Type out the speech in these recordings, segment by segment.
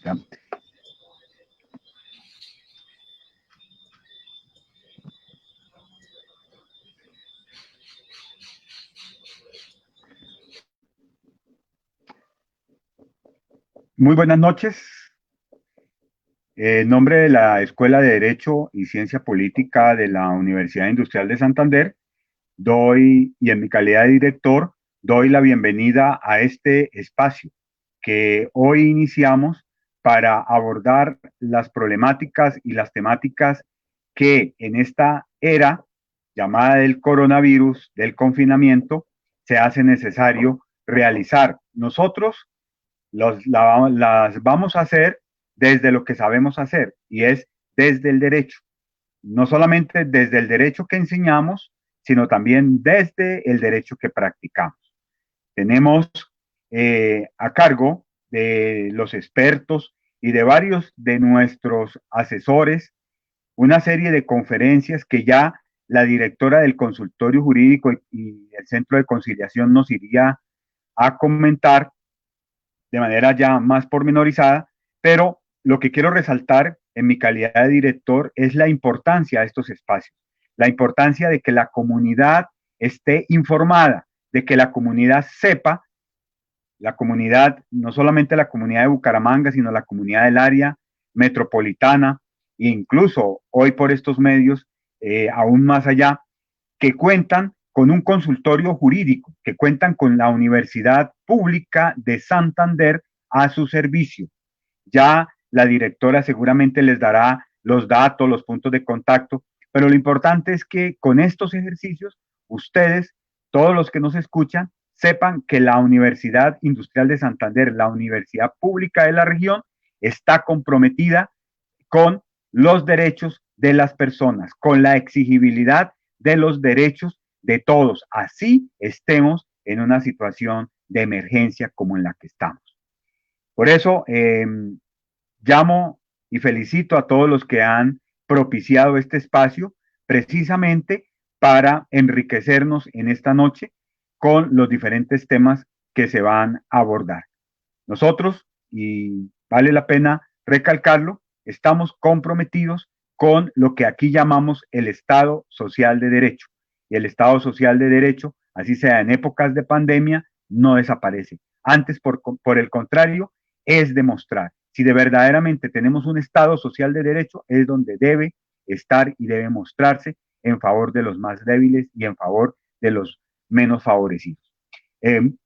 Ya. Muy buenas noches. En nombre de la Escuela de Derecho y Ciencia Política de la Universidad Industrial de Santander, y en mi calidad de director, doy la bienvenida a este espacio que hoy iniciamos para abordar las problemáticas y las temáticas que en esta era llamada del coronavirus, del confinamiento, se hace necesario realizar. Nosotros las vamos a hacer desde lo que sabemos hacer y es desde el derecho. No solamente desde el derecho que enseñamos, sino también desde el derecho que practicamos. Tenemos a cargo de los expertos y de varios de nuestros asesores una serie de conferencias que ya la directora del consultorio jurídico y el centro de conciliación nos iría a comentar de manera ya más pormenorizada, pero lo que quiero resaltar en mi calidad de director es la importancia de estos espacios, la importancia de que la comunidad esté informada, de que la comunidad sepa, la comunidad, no solamente la comunidad de Bucaramanga, sino la comunidad del área metropolitana, e incluso hoy por estos medios, aún más allá, que cuentan con un consultorio jurídico, que cuentan con la Universidad Pública de Santander a su servicio. Ya la directora seguramente les dará los datos, los puntos de contacto, pero lo importante es que con estos ejercicios, ustedes, todos los que nos escuchan, sepan que la Universidad Industrial de Santander, la universidad pública de la región, está comprometida con los derechos de las personas, con la exigibilidad de los derechos de todos, así estemos en una situación de emergencia como en la que estamos. Por eso llamo y felicito a todos los que han propiciado este espacio precisamente para enriquecernos en esta noche con los diferentes temas que se van a abordar. Nosotros, y vale la pena recalcarlo, estamos comprometidos con lo que aquí llamamos el Estado Social de Derecho. Y el Estado Social de Derecho, así sea en épocas de pandemia, no desaparece. Antes, por el contrario, es demostrar. Si de verdaderamente tenemos un Estado Social de Derecho, es donde debe estar y debe mostrarse en favor de los más débiles y en favor de los menos favorecidos.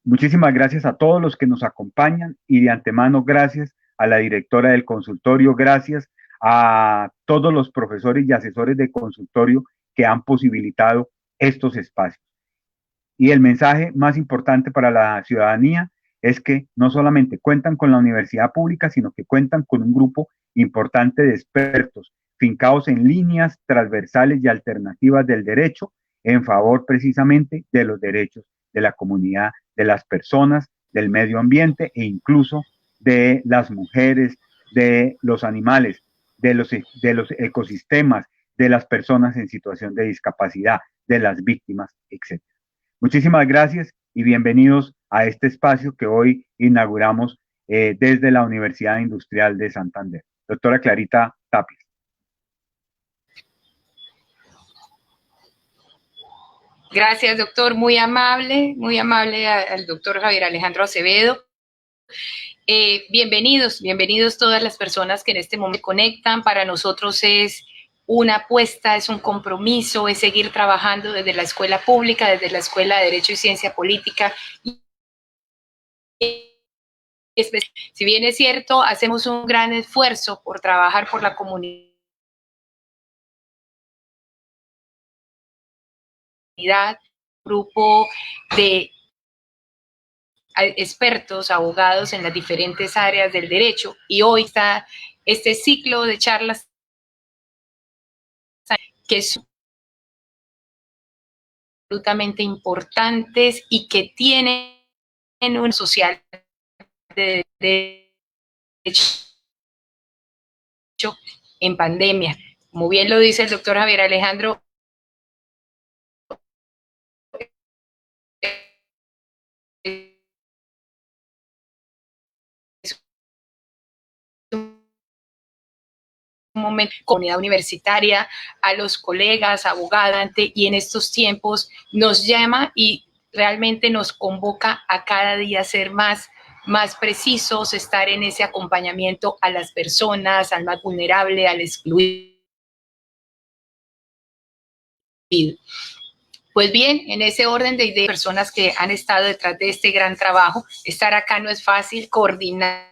Muchísimas gracias a todos los que nos acompañan y de antemano gracias a la directora del consultorio, gracias a todos los profesores y asesores de consultorio que han posibilitado estos espacios. Y el mensaje más importante para la ciudadanía es que no solamente cuentan con la universidad pública, sino que cuentan con un grupo importante de expertos fincados en líneas transversales y alternativas del derecho en favor precisamente de los derechos de la comunidad, de las personas, del medio ambiente e incluso de las mujeres, de los animales, de los ecosistemas, de las personas en situación de discapacidad, de las víctimas, etc. Muchísimas gracias y bienvenidos a este espacio que hoy inauguramos desde la Universidad Industrial de Santander. Doctora Clarita Tapia. Gracias, doctor. Muy amable al doctor Javier Alejandro Acevedo. Bienvenidos todas las personas que en este momento conectan. Para nosotros es una apuesta, es un compromiso, es seguir trabajando desde la escuela pública, desde la Escuela de Derecho y Ciencia Política. Si bien es cierto, hacemos un gran esfuerzo por trabajar por la comunidad, grupo de expertos, abogados en las diferentes áreas del derecho, y hoy está este ciclo de charlas que son absolutamente importantes y que tienen un social de derecho en pandemia. Como bien lo dice el doctor Javier Alejandro, momento, comunidad universitaria, a los colegas, abogadas, y en estos tiempos nos llama y realmente nos convoca a cada día ser más precisos, estar en ese acompañamiento a las personas, al más vulnerable, al excluido. Pues bien, en ese orden de ideas, personas que han estado detrás de este gran trabajo, estar acá no es fácil, coordinar,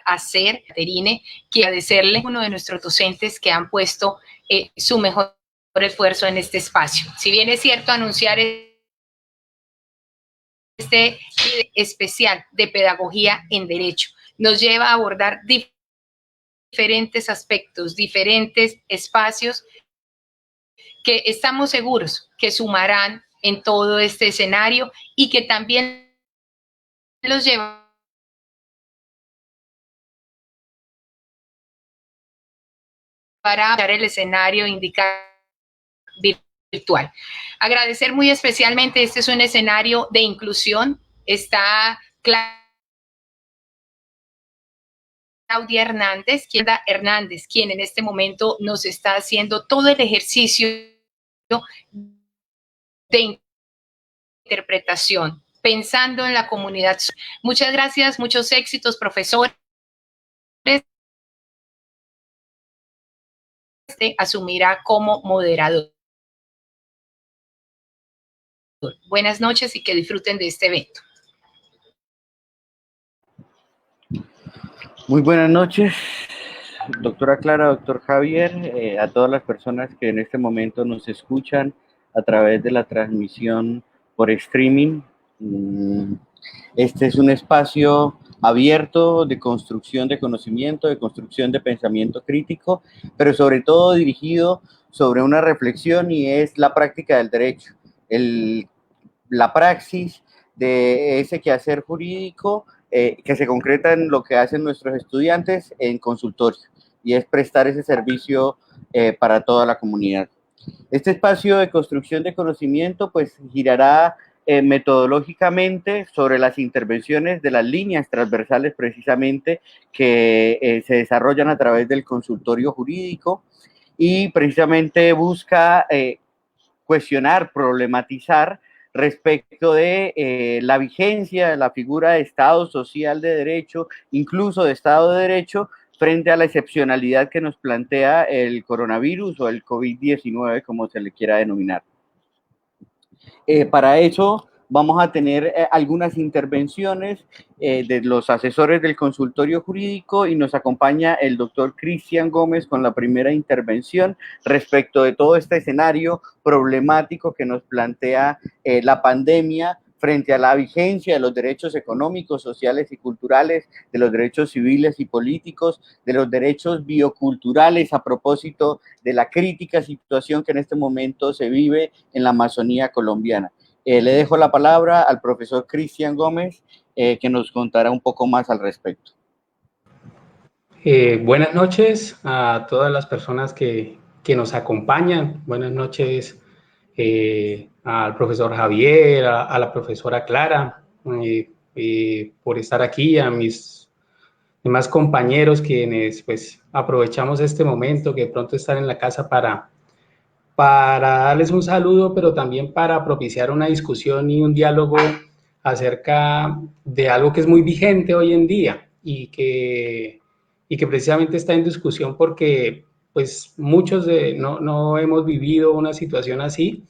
hacer, Caterine, quiero agradecerle a uno de nuestros docentes que han puesto su mejor esfuerzo en este espacio. Si bien es cierto anunciar este especial de pedagogía en derecho, nos lleva a abordar diferentes aspectos, diferentes espacios que estamos seguros que sumarán en todo este escenario y que también los lleva para el escenario indicar virtual. Agradecer muy especialmente, este es un escenario de inclusión, está Claudia Hernández, quien en este momento nos está haciendo todo el ejercicio de interpretación, pensando en la comunidad. Muchas gracias, muchos éxitos, profesores. Asumirá como moderador. Buenas noches y que disfruten de este evento. Muy buenas noches, doctora Clara, doctor Javier, a todas las personas que en este momento nos escuchan a través de la transmisión por streaming. Este es un espacio abierto de construcción de conocimiento, de construcción de pensamiento crítico, pero sobre todo dirigido sobre una reflexión, y es la práctica del derecho, la praxis de ese quehacer jurídico que se concreta en lo que hacen nuestros estudiantes en consultorio, y es prestar ese servicio para toda la comunidad. Este espacio de construcción de conocimiento pues girará metodológicamente sobre las intervenciones de las líneas transversales precisamente que se desarrollan a través del consultorio jurídico, y precisamente busca cuestionar, problematizar respecto de la vigencia de la figura de Estado social de derecho, incluso de Estado de derecho, frente a la excepcionalidad que nos plantea el coronavirus o el COVID-19, como se le quiera denominar. Para eso vamos a tener algunas intervenciones de los asesores del consultorio jurídico, y nos acompaña el doctor Cristian Gómez con la primera intervención respecto de todo este escenario problemático que nos plantea la pandemia frente a la vigencia de los derechos económicos, sociales y culturales, de los derechos civiles y políticos, de los derechos bioculturales, a propósito de la crítica situación que en este momento se vive en la Amazonía colombiana. Le dejo la palabra al profesor Cristian Gómez, que nos contará un poco más al respecto. Buenas noches a todas las personas que nos acompañan. Buenas noches al profesor Javier, a la profesora Clara, por estar aquí, a mis demás compañeros quienes pues aprovechamos este momento que pronto están en la casa para darles un saludo, pero también para propiciar una discusión y un diálogo acerca de algo que es muy vigente hoy en día y que precisamente está en discusión porque pues muchos no hemos vivido una situación así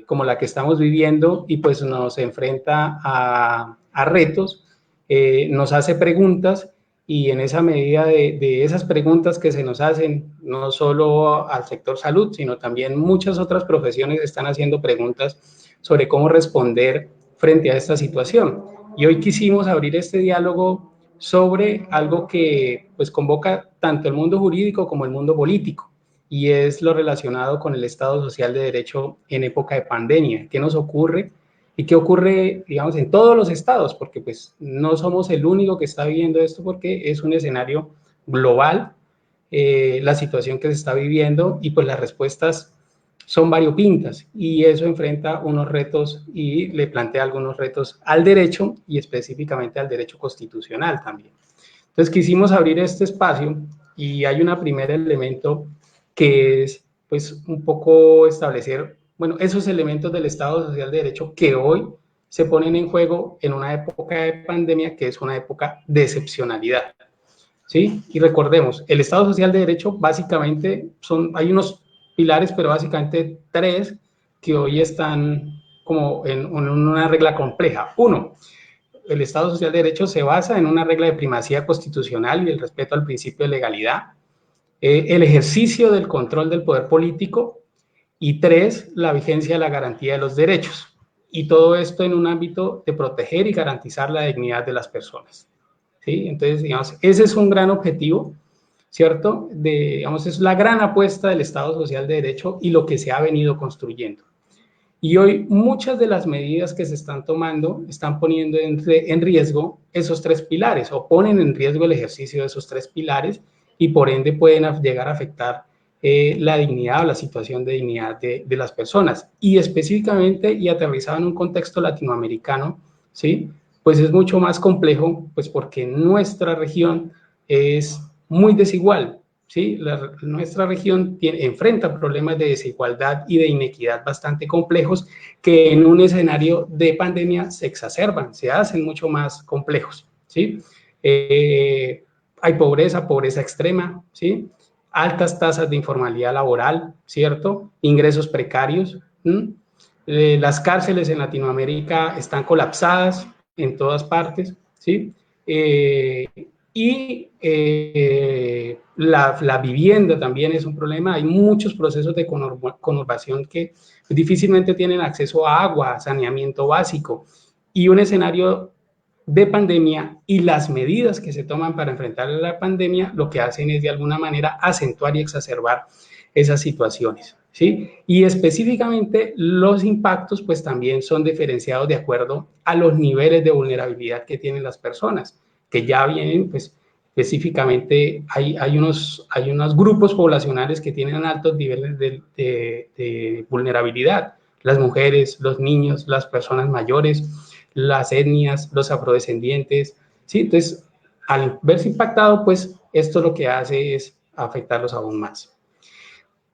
como la que estamos viviendo, y pues nos enfrenta a retos, nos hace preguntas, y en esa medida de esas preguntas que se nos hacen, no solo al sector salud, sino también muchas otras profesiones están haciendo preguntas sobre cómo responder frente a esta situación. Y hoy quisimos abrir este diálogo sobre algo que pues convoca tanto el mundo jurídico como el mundo político, y es lo relacionado con el Estado social de derecho en época de pandemia. ¿Qué nos ocurre? ¿Y qué ocurre, digamos, en todos los estados? Porque pues no somos el único que está viviendo esto, porque es un escenario global, la situación que se está viviendo, y pues las respuestas son variopintas y eso enfrenta unos retos y le plantea algunos retos al derecho y específicamente al derecho constitucional también. Entonces quisimos abrir este espacio y hay un primer elemento que es pues un poco establecer, bueno, esos elementos del Estado Social de Derecho que hoy se ponen en juego en una época de pandemia que es una época de excepcionalidad, ¿sí? Y recordemos, el Estado Social de Derecho básicamente hay unos pilares, pero básicamente 3 que hoy están como en una regla compleja. 1, el Estado Social de Derecho se basa en una regla de primacía constitucional y el respeto al principio de legalidad, el ejercicio del control del poder político y 3, la vigencia de la garantía de los derechos. Y todo esto en un ámbito de proteger y garantizar la dignidad de las personas, ¿sí? Entonces, digamos, ese es un gran objetivo, ¿cierto? Digamos, es la gran apuesta del Estado Social de Derecho y lo que se ha venido construyendo. Y hoy muchas de las medidas que se están tomando están poniendo en riesgo esos 3 pilares o ponen en riesgo el ejercicio de esos 3 pilares y por ende pueden llegar a afectar la dignidad o la situación de dignidad de las personas. Y específicamente y aterrizado en un contexto latinoamericano, ¿sí? Pues es mucho más complejo, pues porque nuestra región es muy desigual, ¿sí? Nuestra región enfrenta problemas de desigualdad y de inequidad bastante complejos que en un escenario de pandemia se exacerban, se hacen mucho más complejos, ¿sí? Hay pobreza extrema, ¿sí? Altas tasas de informalidad laboral, ¿cierto? Ingresos precarios. Las cárceles en Latinoamérica están colapsadas en todas partes, ¿sí? Y la vivienda también es un problema. Hay muchos procesos de conurbación que difícilmente tienen acceso a agua, saneamiento básico y un escenario de pandemia y las medidas que se toman para enfrentar la pandemia lo que hacen es de alguna manera acentuar y exacerbar esas situaciones, ¿sí? Y específicamente los impactos pues también son diferenciados de acuerdo a los niveles de vulnerabilidad que tienen las personas, que ya vienen pues específicamente hay unos grupos poblacionales que tienen altos niveles de vulnerabilidad, las mujeres, los niños, las personas mayores, las etnias, los afrodescendientes, ¿sí? Entonces, al verse impactado, pues esto lo que hace es afectarlos aún más.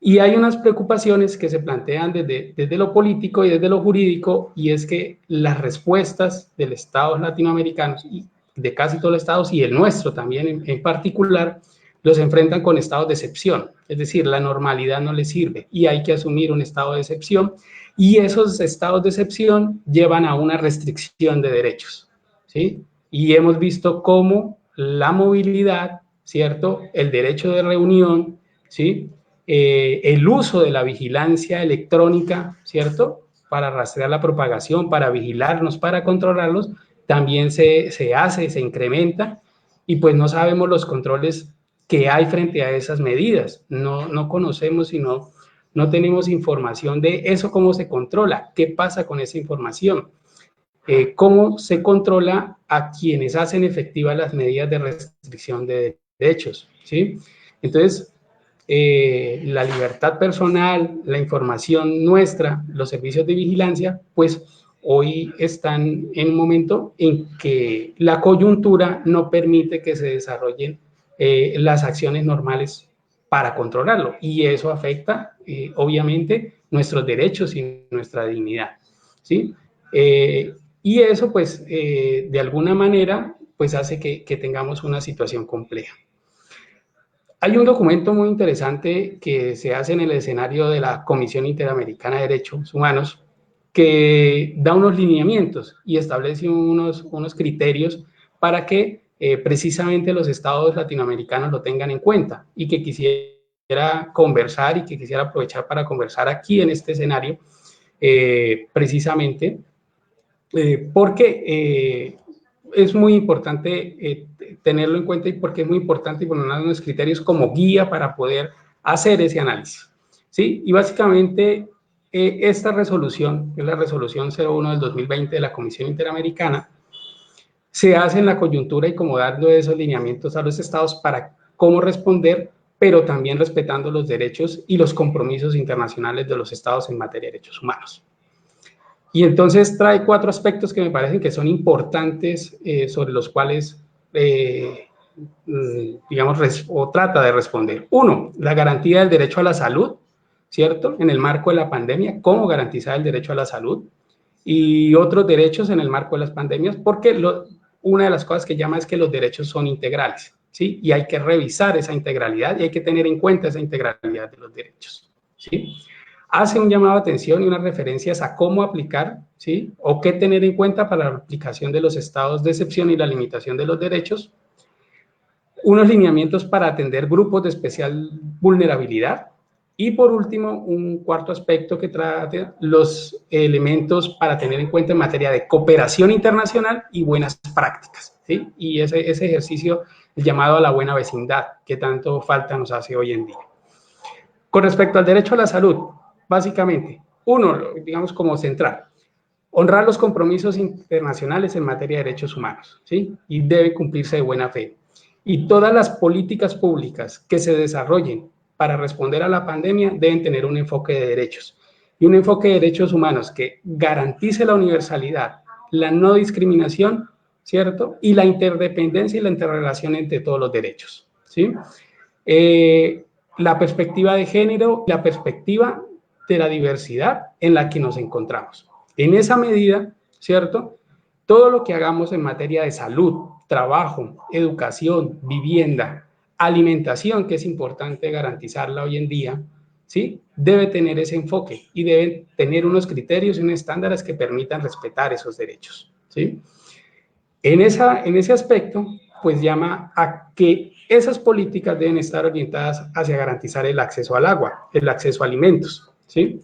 Y hay unas preocupaciones que se plantean desde lo político y desde lo jurídico, y es que las respuestas de los estados latinoamericanos, y de casi todos los estados, y el nuestro también en particular, los enfrentan con estados de excepción, es decir, la normalidad no les sirve y hay que asumir un estado de excepción, y esos estados de excepción llevan a una restricción de derechos, ¿sí? Y hemos visto cómo la movilidad, ¿cierto? El derecho de reunión, ¿sí? El uso de la vigilancia electrónica, ¿cierto? Para rastrear la propagación, para vigilarnos, para controlarlos, también se hace, se incrementa, y pues no sabemos los controles que hay frente a esas medidas. No conocemos y no tenemos información de eso, cómo se controla, qué pasa con esa información, cómo se controla a quienes hacen efectivas las medidas de restricción de derechos, ¿sí? Entonces, la libertad personal, la información nuestra, los servicios de vigilancia, pues hoy están en un momento en que la coyuntura no permite que se desarrollen las acciones normales para controlarlo, y eso afecta obviamente nuestros derechos y nuestra dignidad, ¿sí? Y eso pues de alguna manera pues hace que tengamos una situación compleja. Hay un documento muy interesante que se hace en el escenario de la Comisión Interamericana de Derechos Humanos que da unos lineamientos y establece unos criterios para que precisamente los estados latinoamericanos lo tengan en cuenta, y que quisiera conversar y que quisiera aprovechar para conversar aquí en este escenario precisamente porque es muy importante tenerlo en cuenta, y porque es muy importante poner unos criterios como guía para poder hacer ese análisis, ¿sí? Y básicamente esta resolución, que es la resolución 01 del 2020 de la Comisión Interamericana, se hace en la coyuntura y como dando esos lineamientos a los estados para cómo responder, pero también respetando los derechos y los compromisos internacionales de los estados en materia de derechos humanos. Y entonces trae 4 aspectos que me parecen que son importantes, sobre los cuales, digamos, o trata de responder. 1, la garantía del derecho a la salud, ¿cierto? En el marco de la pandemia, ¿cómo garantizar el derecho a la salud? Y otros derechos en el marco de las pandemias, porque una de las cosas que llama es que los derechos son integrales, ¿sí? Y hay que revisar esa integralidad y hay que tener en cuenta esa integralidad de los derechos, ¿sí? Hace un llamado de atención y unas referencias a cómo aplicar, ¿sí? O qué tener en cuenta para la aplicación de los estados de excepción y la limitación de los derechos. Unos lineamientos para atender grupos de especial vulnerabilidad. Y por último, un 4 aspecto que trate los elementos para tener en cuenta en materia de cooperación internacional y buenas prácticas, ¿sí? Y ese ejercicio, el llamado a la buena vecindad, que tanto falta nos hace hoy en día. Con respecto al derecho a la salud, básicamente, 1, digamos como central, honrar los compromisos internacionales en materia de derechos humanos, ¿sí? Y debe cumplirse de buena fe. Y todas las políticas públicas que se desarrollen para responder a la pandemia deben tener un enfoque de derechos. Y un enfoque de derechos humanos que garantice la universalidad, la no discriminación, ¿cierto? Y la interdependencia y la interrelación entre todos los derechos, ¿sí? La perspectiva de género, la perspectiva de la diversidad en la que nos encontramos. En esa medida, ¿cierto? Todo lo que hagamos en materia de salud, trabajo, educación, vivienda, alimentación, que es importante garantizarla hoy en día, ¿sí? Debe tener ese enfoque y deben tener unos criterios y unos estándares que permitan respetar esos derechos, ¿sí? En ese aspecto, pues llama a que esas políticas deben estar orientadas hacia garantizar el acceso al agua, el acceso a alimentos, ¿sí?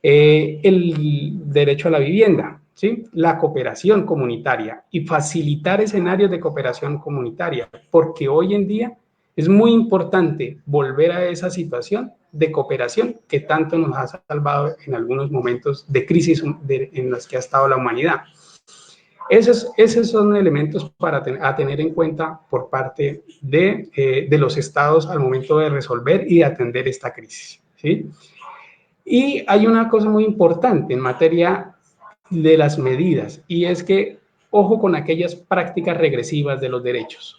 El derecho a la vivienda, ¿sí? La cooperación comunitaria y facilitar escenarios de cooperación comunitaria, porque hoy en día es muy importante volver a esa situación de cooperación que tanto nos ha salvado en algunos momentos de crisis en los que ha estado la humanidad. Esos son elementos a tener en cuenta por parte de los estados al momento de resolver y de atender esta crisis, ¿sí? Y hay una cosa muy importante en materia de las medidas, y es que ojo con aquellas prácticas regresivas de los derechos.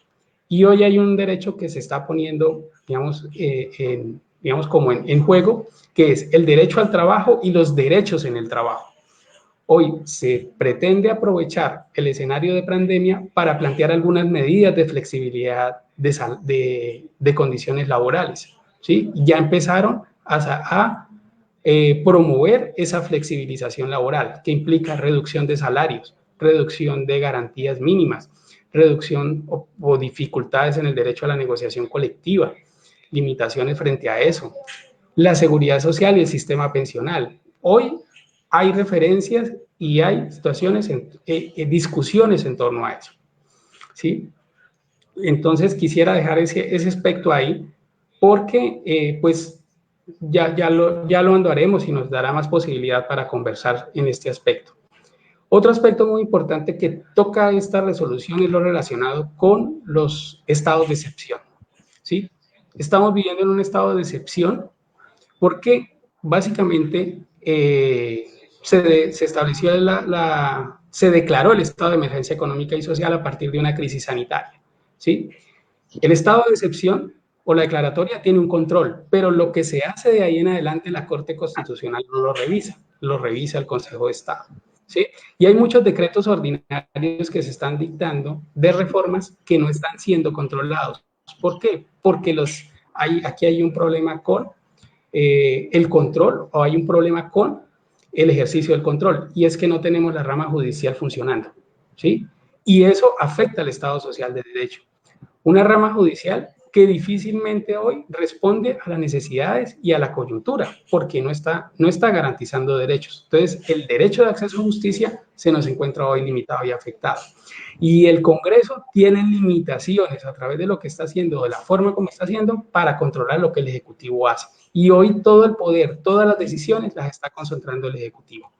Y hoy hay un derecho que se está poniendo, digamos, como en juego, que es el derecho al trabajo y los derechos en el trabajo. Hoy se pretende aprovechar el escenario de pandemia para plantear algunas medidas de flexibilidad de condiciones laborales, ¿sí? Ya empezaron a promover esa flexibilización laboral, que implica reducción de salarios, reducción de garantías mínimas, reducción o dificultades en el derecho a la negociación colectiva, limitaciones frente a eso, la seguridad social y el sistema pensional. Hoy hay referencias y hay situaciones, discusiones en torno a eso, ¿sí? Entonces quisiera dejar ese aspecto ahí porque pues ya lo andaremos y nos dará más posibilidad para conversar en este aspecto. Otro aspecto muy importante que toca esta resolución es lo relacionado con los estados de excepción, ¿sí? Estamos viviendo en un estado de excepción porque básicamente se estableció se declaró el estado de emergencia económica y social a partir de una crisis sanitaria, ¿sí? El estado de excepción o la declaratoria tiene un control, pero lo que se hace de ahí en adelante la Corte Constitucional no lo revisa el Consejo de Estado, ¿sí? Y hay muchos decretos ordinarios que se están dictando de reformas que no están siendo controlados. ¿Por qué? Porque aquí hay un problema con el control o hay un problema con el ejercicio del control, y es que no tenemos la rama judicial funcionando, ¿sí? Y eso afecta al Estado social de derecho. Una rama judicial que difícilmente hoy responde a las necesidades y a la coyuntura, porque no está garantizando derechos. Entonces, el derecho de acceso a justicia se nos encuentra hoy limitado y afectado. Y el Congreso tiene limitaciones a través de lo que está haciendo, de la forma como está haciendo, para controlar lo que el Ejecutivo hace. Y hoy todo el poder, todas las decisiones las está concentrando el Ejecutivo.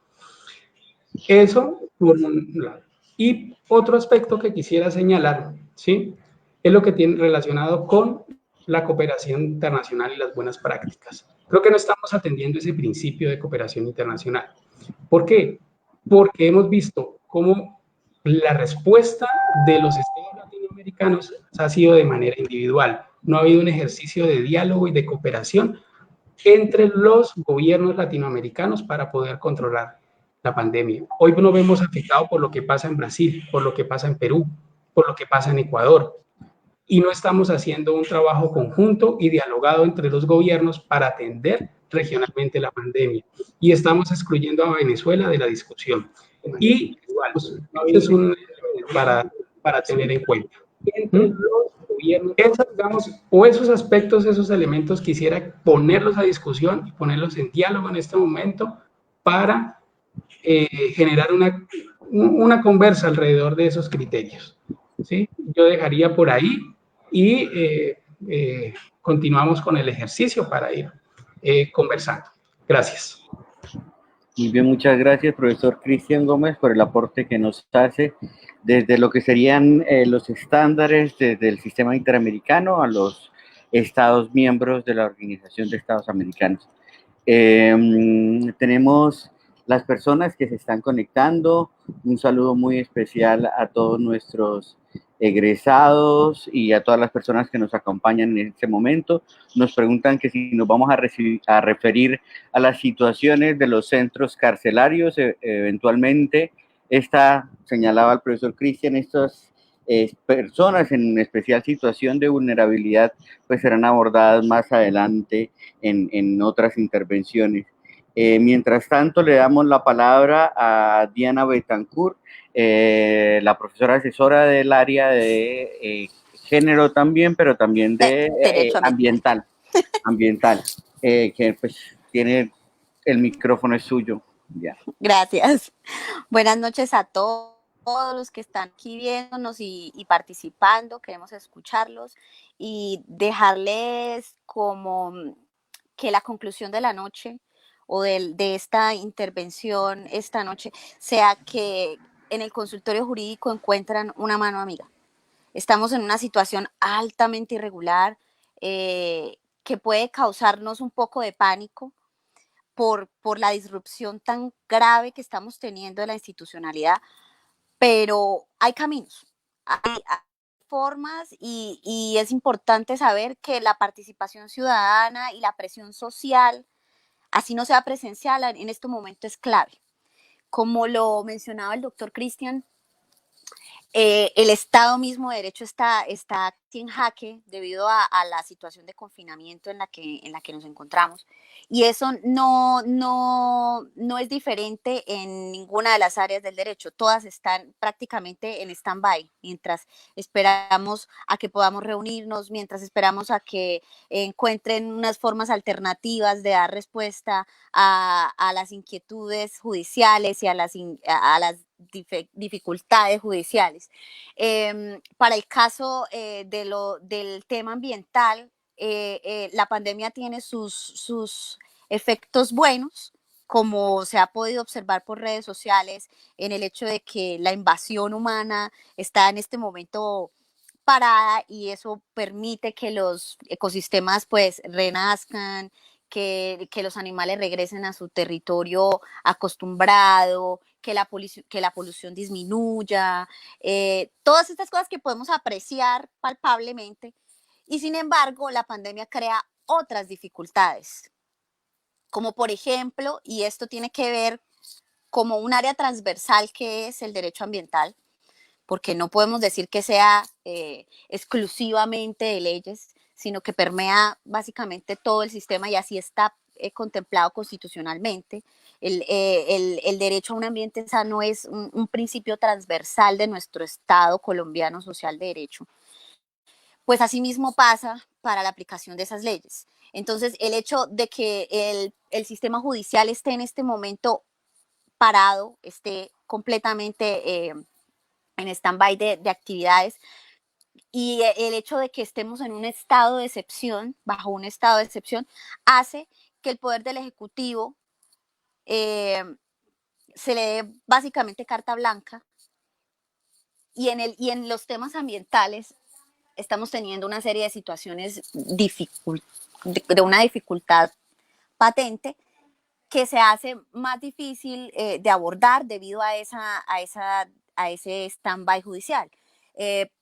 Eso por un lado. Y otro aspecto que quisiera señalar, ¿sí? Es lo que tiene relacionado con la cooperación internacional y las buenas prácticas. Creo que no estamos atendiendo ese principio de cooperación internacional. ¿Por qué? Porque hemos visto cómo la respuesta de los estados latinoamericanos ha sido de manera individual. No ha habido un ejercicio de diálogo y de cooperación entre los gobiernos latinoamericanos para poder controlar la pandemia. Hoy nos vemos afectados por lo que pasa en Brasil, por lo que pasa en Perú, por lo que pasa en Ecuador. Y no estamos haciendo un trabajo conjunto y dialogado entre los gobiernos para atender regionalmente la pandemia. Y estamos excluyendo a Venezuela de la discusión. Y igual, este es un para tener en cuenta. Esos, digamos, o esos aspectos, esos elementos, quisiera ponerlos a discusión y ponerlos en diálogo en este momento para generar una conversa alrededor de esos criterios. ¿Sí? Yo dejaría por ahí y continuamos con el ejercicio para ir conversando. Gracias. Muy bien, muchas gracias, profesor Cristian Gómez, por el aporte que nos hace desde lo que serían los estándares desde el sistema interamericano a los estados miembros de la Organización de Estados Americanos. Tenemos las personas que se están conectando. Un saludo muy especial a todos nuestros egresados y a todas las personas que nos acompañan en este momento. Nos preguntan que si nos vamos a referir a las situaciones de los centros carcelarios, eventualmente. Señalaba el profesor Cristian, estas personas en especial situación de vulnerabilidad pues serán abordadas más adelante en otras intervenciones. Mientras tanto, le damos la palabra a Diana Betancourt, la profesora asesora del área de género también, pero también de ambiental, que pues tiene el micrófono es suyo. Ya. Gracias. Buenas noches a todos los que están aquí viéndonos y participando. Queremos escucharlos y dejarles como que la conclusión de la noche o de esta intervención esta noche sea que en el consultorio jurídico encuentran una mano amiga. Estamos en una situación altamente irregular que puede causarnos un poco de pánico por la disrupción tan grave que estamos teniendo de la institucionalidad, pero hay caminos, hay formas y es importante saber que la participación ciudadana y la presión social, así no sea presencial, en este momento es clave. Como lo mencionaba el doctor Cristian, el Estado mismo de Derecho está en jaque debido a la situación de confinamiento en la que nos encontramos. Y eso no es diferente en ninguna de las áreas del derecho. Todas están prácticamente en stand-by, mientras esperamos a que podamos reunirnos, mientras esperamos a que encuentren unas formas alternativas de dar respuesta a las inquietudes judiciales y a las dificultades judiciales. Para el caso del tema ambiental, la pandemia tiene sus efectos buenos, como se ha podido observar por redes sociales, en el hecho de que la invasión humana está en este momento parada y eso permite que los ecosistemas pues renazcan, que los animales regresen a su territorio acostumbrado, que la polución disminuya, todas estas cosas que podemos apreciar palpablemente. Y sin embargo, la pandemia crea otras dificultades, como por ejemplo, y esto tiene que ver como un área transversal que es el derecho ambiental, porque no podemos decir que sea exclusivamente de leyes, sino que permea básicamente todo el sistema y así está contemplado constitucionalmente. El derecho a un ambiente sano es un principio transversal de nuestro Estado colombiano social de derecho. Pues así mismo pasa para la aplicación de esas leyes. Entonces, el hecho de que el sistema judicial esté en este momento parado, esté completamente en stand-by de actividades, y el hecho de que estemos en un estado de excepción, bajo un estado de excepción, hace que el poder del Ejecutivo se le dé básicamente carta blanca y en los temas ambientales estamos teniendo una serie de situaciones de una dificultad patente que se hace más difícil de abordar debido a ese stand-by judicial.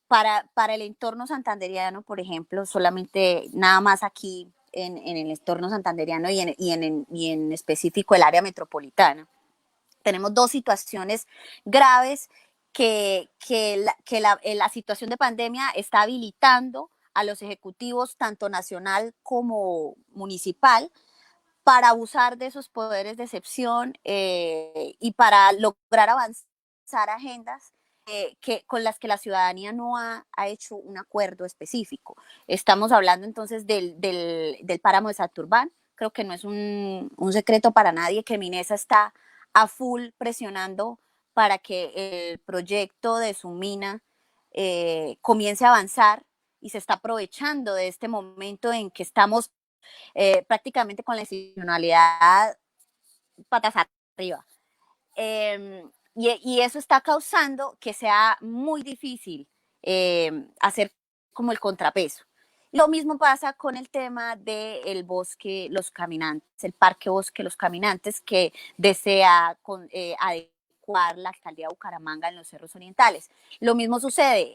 Para el entorno santanderiano, por ejemplo, solamente nada más aquí en el entorno santanderiano y en específico el área metropolitana, tenemos dos situaciones graves que la situación de pandemia está habilitando a los ejecutivos, tanto nacional como municipal, para abusar de esos poderes de excepción y para lograr avanzar agendas con las que la ciudadanía no ha hecho un acuerdo específico. Estamos hablando entonces del páramo de Santurbán. Creo que no es un secreto para nadie que Minesa está a full presionando para que el proyecto de su mina comience a avanzar, y se está aprovechando de este momento en que estamos prácticamente con la institucionalidad patas arriba. Y eso está causando que sea muy difícil hacer como el contrapeso. Lo mismo pasa con el tema del bosque Los Caminantes, el parque Bosque Los Caminantes, que desea adecuar la alcaldía de Bucaramanga en los cerros orientales. Lo mismo sucede,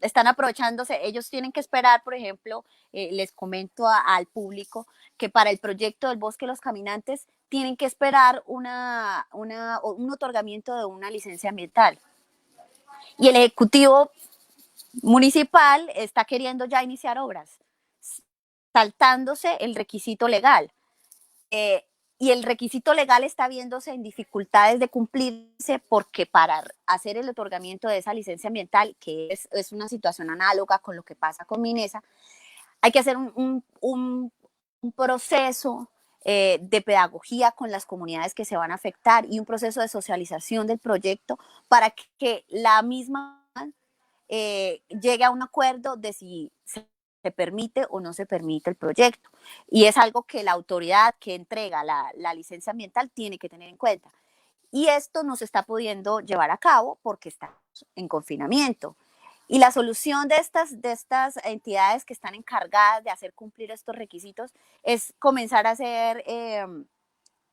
están aprovechándose, ellos tienen que esperar, por ejemplo, les comento al público que para el proyecto del bosque Los Caminantes tienen que esperar un otorgamiento de una licencia ambiental. Y el Ejecutivo Municipal está queriendo ya iniciar obras, saltándose el requisito legal. Y el requisito legal está viéndose en dificultades de cumplirse, porque para hacer el otorgamiento de esa licencia ambiental, que es una situación análoga con lo que pasa con Minesa, hay que hacer un proceso de pedagogía con las comunidades que se van a afectar y un proceso de socialización del proyecto para que la misma llegue a un acuerdo de si se permite o no se permite el proyecto. Y es algo que la autoridad que entrega la licencia ambiental tiene que tener en cuenta. Y esto no se está pudiendo llevar a cabo porque estamos en confinamiento. Y la solución de estas entidades que están encargadas de hacer cumplir estos requisitos es comenzar a hacer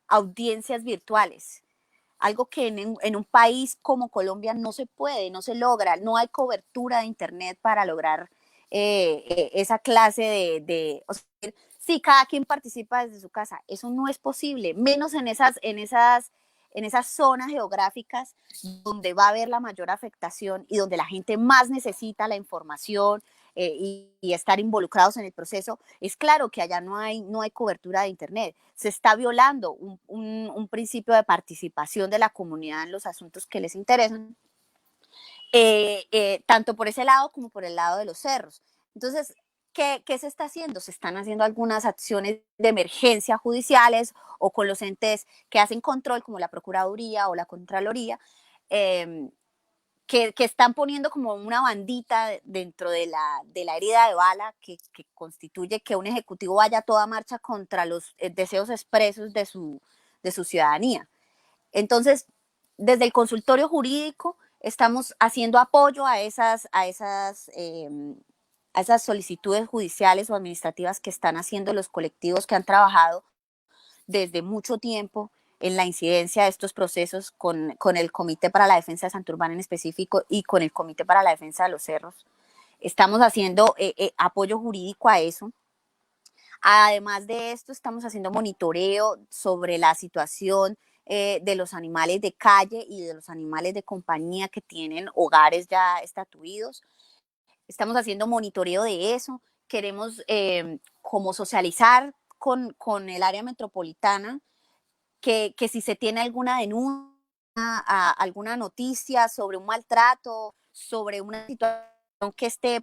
audiencias virtuales, algo que en un país como Colombia no se puede, no se logra, no hay cobertura de internet para lograr esa clase o sea, sí, cada quien participa desde su casa, eso no es posible, menos en esas zonas geográficas donde va a haber la mayor afectación y donde la gente más necesita la información y estar involucrados en el proceso. Es claro que allá no hay cobertura de internet. Se está violando un principio de participación de la comunidad en los asuntos que les interesan, tanto por ese lado como por el lado de los cerros. Entonces, ¿qué se está haciendo? Se están haciendo algunas acciones de emergencia judiciales o con los entes que hacen control, como la Procuraduría o la Contraloría, que están poniendo como una bandita dentro de la herida de bala que constituye que un ejecutivo vaya a toda marcha contra los deseos expresos de su ciudadanía. Entonces, desde el consultorio jurídico estamos haciendo apoyo a esas solicitudes judiciales o administrativas que están haciendo los colectivos que han trabajado desde mucho tiempo en la incidencia de estos procesos con el Comité para la Defensa de Santurbán en específico y con el Comité para la Defensa de los Cerros. Estamos haciendo apoyo jurídico a eso. Además de esto, estamos haciendo monitoreo sobre la situación de los animales de calle y de los animales de compañía que tienen hogares ya estatuidos. Estamos haciendo monitoreo de eso. Queremos como socializar con el área metropolitana que si se tiene alguna denuncia, alguna noticia sobre un maltrato, sobre una situación que esté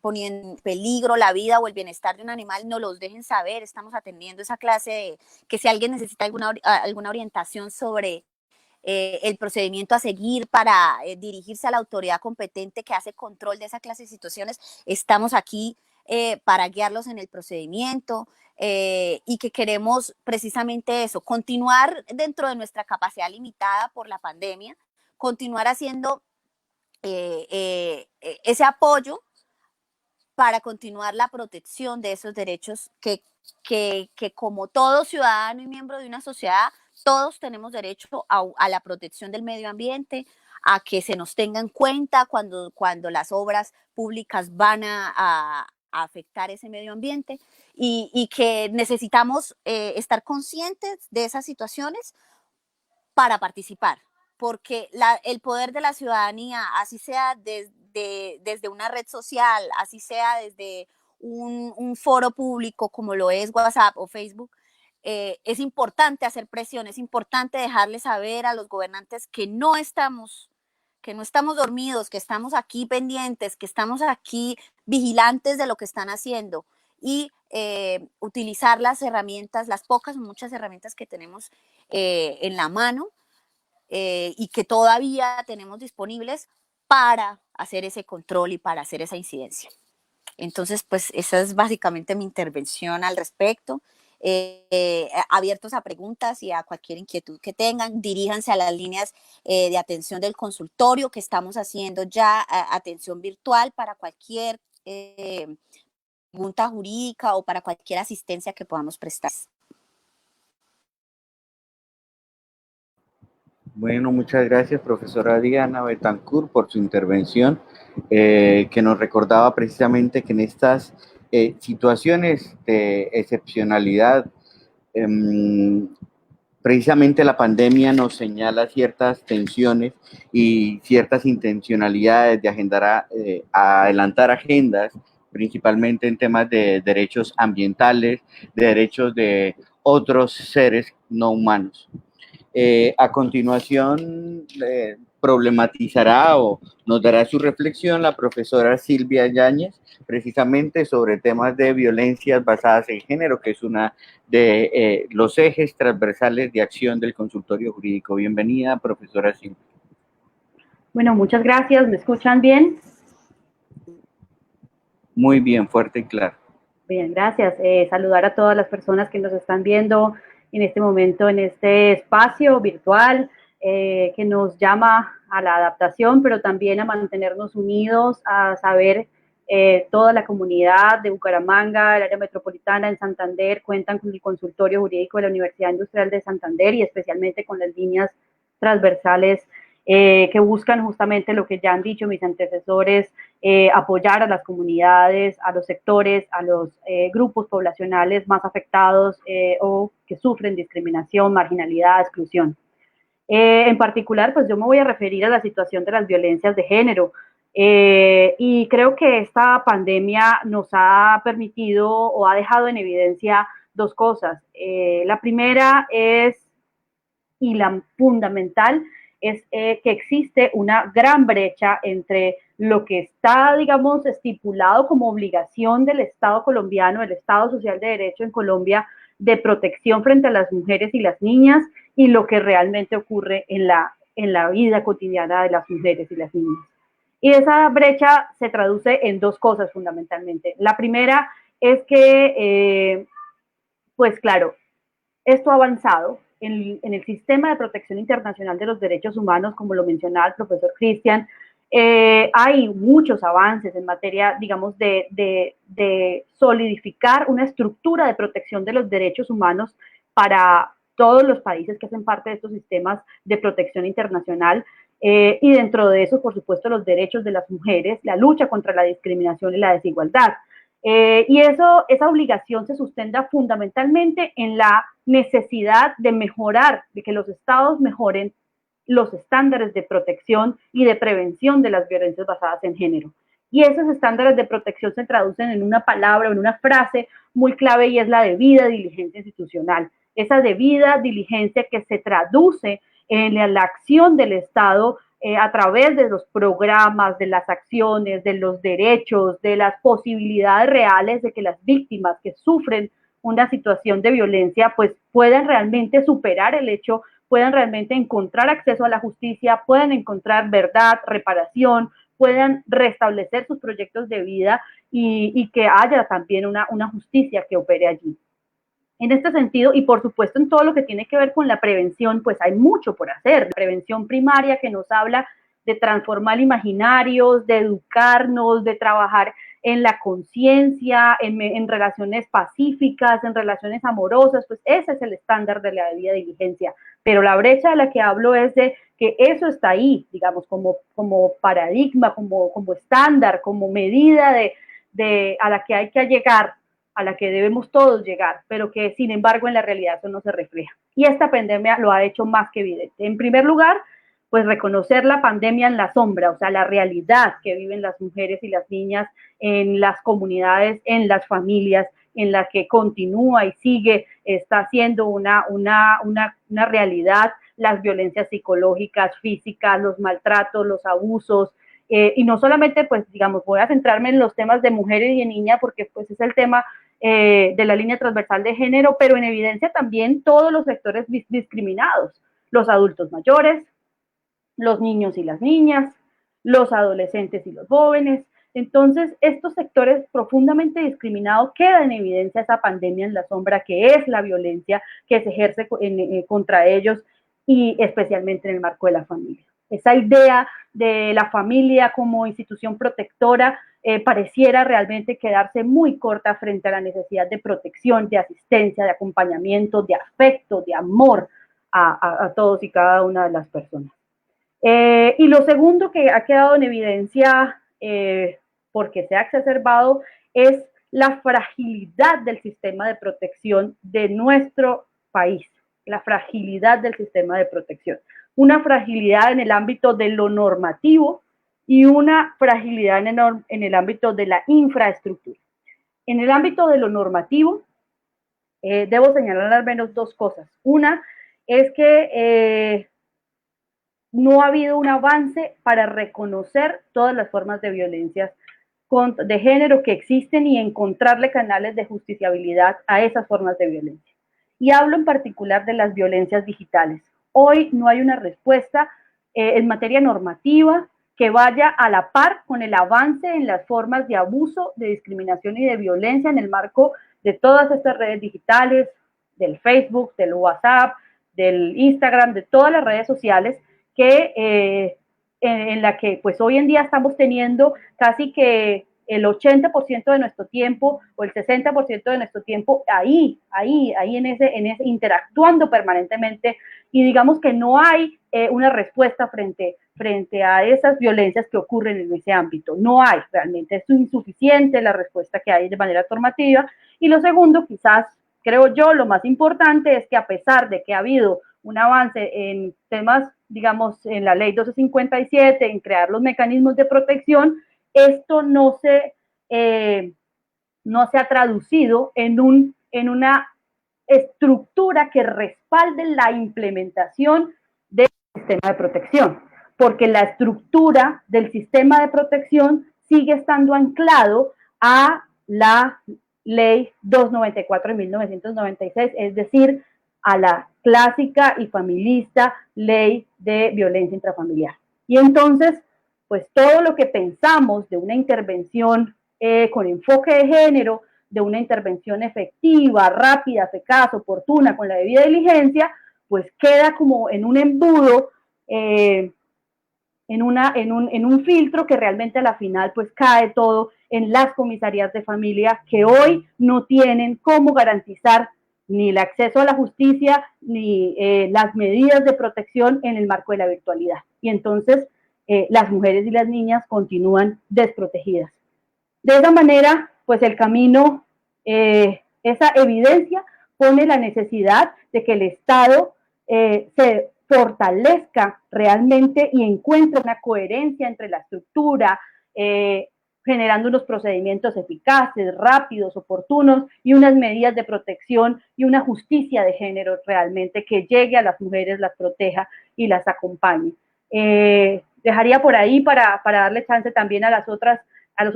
poniendo en peligro la vida o el bienestar de un animal, nos los dejen saber. Estamos atendiendo esa clase de que si alguien necesita alguna orientación sobre el procedimiento a seguir para dirigirse a la autoridad competente que hace control de esa clase de situaciones, estamos aquí para guiarlos en el procedimiento y que queremos precisamente eso, continuar dentro de nuestra capacidad limitada por la pandemia, continuar haciendo ese apoyo para continuar la protección de esos derechos que como todo ciudadano y miembro de una sociedad, todos tenemos derecho a la protección del medio ambiente, a que se nos tenga en cuenta cuando las obras públicas van a afectar ese medio ambiente y que necesitamos estar conscientes de esas situaciones para participar, porque el poder de la ciudadanía, así sea desde una red social, así sea desde un foro público como lo es WhatsApp o Facebook, es importante hacer presión, es importante dejarle saber a los gobernantes que no estamos dormidos, que estamos aquí pendientes, que estamos aquí vigilantes de lo que están haciendo y utilizar las herramientas, las pocas o muchas herramientas que tenemos en la mano y que todavía tenemos disponibles para hacer ese control y para hacer esa incidencia. Entonces, pues esa es básicamente mi intervención al respecto. Abiertos a preguntas y a cualquier inquietud que tengan, diríjanse a las líneas de atención del consultorio que estamos haciendo ya, atención virtual para cualquier pregunta jurídica o para cualquier asistencia que podamos prestar. Bueno, muchas gracias, profesora Diana Betancourt, por su intervención, que nos recordaba precisamente que en estas situaciones de excepcionalidad, precisamente la pandemia nos señala ciertas tensiones y ciertas intencionalidades de adelantar agendas, principalmente en temas de derechos ambientales, de derechos de otros seres no humanos. A continuación, problematizará o nos dará su reflexión la profesora Silvia Yáñez, precisamente sobre temas de violencias basadas en género, que es una de los ejes transversales de acción del consultorio jurídico. Bienvenida, profesora Silvia. Bueno, muchas gracias. ¿Me escuchan bien? Muy bien, fuerte y claro. Bien, gracias. Saludar a todas las personas que nos están viendo en este momento, en este espacio virtual que nos llama a la adaptación, pero también a mantenernos unidos, a saber toda la comunidad de Bucaramanga, el área metropolitana, en Santander, cuentan con el consultorio jurídico de la Universidad Industrial de Santander y especialmente con las líneas transversales que buscan justamente lo que ya han dicho mis antecesores, apoyar a las comunidades, a los sectores, a los grupos poblacionales más afectados o que sufren discriminación, marginalidad, exclusión. En particular, pues yo me voy a referir a la situación de las violencias de género. Y creo que esta pandemia nos ha permitido o ha dejado en evidencia dos cosas. La primera es, y la fundamental, es que existe una gran brecha entre lo que está, digamos, estipulado como obligación del Estado colombiano, el Estado Social de Derecho en Colombia, de protección frente a las mujeres y las niñas, y lo que realmente ocurre en la vida cotidiana de las mujeres y las niñas. Y esa brecha se traduce en dos cosas fundamentalmente. La primera es que, pues claro, esto ha avanzado en el sistema de protección internacional de los derechos humanos, como lo mencionaba el profesor Cristian. Hay muchos avances en materia, digamos, de solidificar una estructura de protección de los derechos humanos para todos los países que hacen parte de estos sistemas de protección internacional. Y dentro de eso, por supuesto, los derechos de las mujeres, la lucha contra la discriminación y la desigualdad. Y esa obligación se sustenta fundamentalmente en la necesidad de mejorar, de que los estados mejoren los estándares de protección y de prevención de las violencias basadas en género. Y esos estándares de protección se traducen en una palabra o en una frase muy clave y es la debida diligencia institucional. Esa debida diligencia que se traduce en la acción del Estado a través de los programas, de las acciones, de los derechos, de las posibilidades reales de que las víctimas que sufren una situación de violencia pues puedan realmente superar el hecho, puedan realmente encontrar acceso a la justicia, puedan encontrar verdad, reparación, puedan restablecer sus proyectos de vida y que haya también una justicia que opere allí. En este sentido, y por supuesto en todo lo que tiene que ver con la prevención, pues hay mucho por hacer. La prevención primaria que nos habla de transformar imaginarios, de educarnos, de trabajar en la conciencia, en relaciones pacíficas, en relaciones amorosas, pues ese es el estándar de la debida diligencia. Pero la brecha de la que hablo es de que eso está ahí, digamos, como paradigma, como estándar, como medida a la que hay que llegar, a la que debemos todos llegar, pero que sin embargo en la realidad eso no se refleja. Y esta pandemia lo ha hecho más que evidente. En primer lugar, pues reconocer la pandemia en la sombra, o sea, la realidad que viven las mujeres y las niñas en las comunidades, en las familias, en la que continúa y sigue, está siendo una realidad las violencias psicológicas, físicas, los maltratos, los abusos, y no solamente, pues, digamos, voy a centrarme en los temas de mujeres y de niñas, porque pues es el tema de la línea transversal de género, pero en evidencia también todos los sectores discriminados, los adultos mayores, los niños y las niñas, los adolescentes y los jóvenes. Entonces, estos sectores profundamente discriminados quedan en evidencia esa pandemia en la sombra, que es la violencia que se ejerce contra ellos y especialmente en el marco de la familia. Esa idea de la familia como institución protectora pareciera realmente quedarse muy corta frente a la necesidad de protección, de asistencia, de acompañamiento, de afecto, de amor a todos y cada una de las personas. Y lo segundo que ha quedado en evidencia, porque se ha exacerbado, es la fragilidad del sistema de protección de nuestro país, la fragilidad del sistema de protección. Una fragilidad en el ámbito de lo normativo y una fragilidad en el ámbito de la infraestructura. En el ámbito de lo normativo, debo señalar al menos dos cosas. Una es que no ha habido un avance para reconocer todas las formas de violencia de género que existen y encontrarle canales de justiciabilidad a esas formas de violencia. Y hablo en particular de las violencias digitales. Hoy no hay una respuesta en materia normativa que vaya a la par con el avance en las formas de abuso, de discriminación y de violencia en el marco de todas estas redes digitales, del Facebook, del WhatsApp, del Instagram, de todas las redes sociales, que en la que pues hoy en día estamos teniendo casi que el 80% de nuestro tiempo o el 60% de nuestro tiempo ahí en ese interactuando permanentemente, y digamos que no hay una respuesta frente a esas violencias que ocurren en ese ámbito. No hay realmente, es insuficiente la respuesta que hay de manera normativa. Y lo segundo, quizás creo yo, lo más importante es que a pesar de que ha habido un avance en temas, digamos, en la ley 1257, en crear los mecanismos de protección, esto no se ha traducido en una estructura que respalde la implementación del sistema de protección, porque la estructura del sistema de protección sigue estando anclado a la ley 294 de 1996, es decir, a la clásica y familista ley de violencia intrafamiliar. Y entonces, pues todo lo que pensamos de una intervención con enfoque de género, de una intervención efectiva, rápida, eficaz, oportuna, con la debida diligencia, pues queda como en un embudo, en un filtro que realmente a la final pues cae todo en las comisarías de familia, que hoy no tienen cómo garantizar ni el acceso a la justicia, ni las medidas de protección en el marco de la virtualidad. Y entonces las mujeres y las niñas continúan desprotegidas. De esa manera, pues el camino, esa evidencia pone la necesidad de que el Estado se fortalezca realmente y encuentre una coherencia entre la estructura, generando unos procedimientos eficaces, rápidos, oportunos y unas medidas de protección y una justicia de género realmente que llegue a las mujeres, las proteja y las acompañe. Dejaría por ahí para darle chance también a los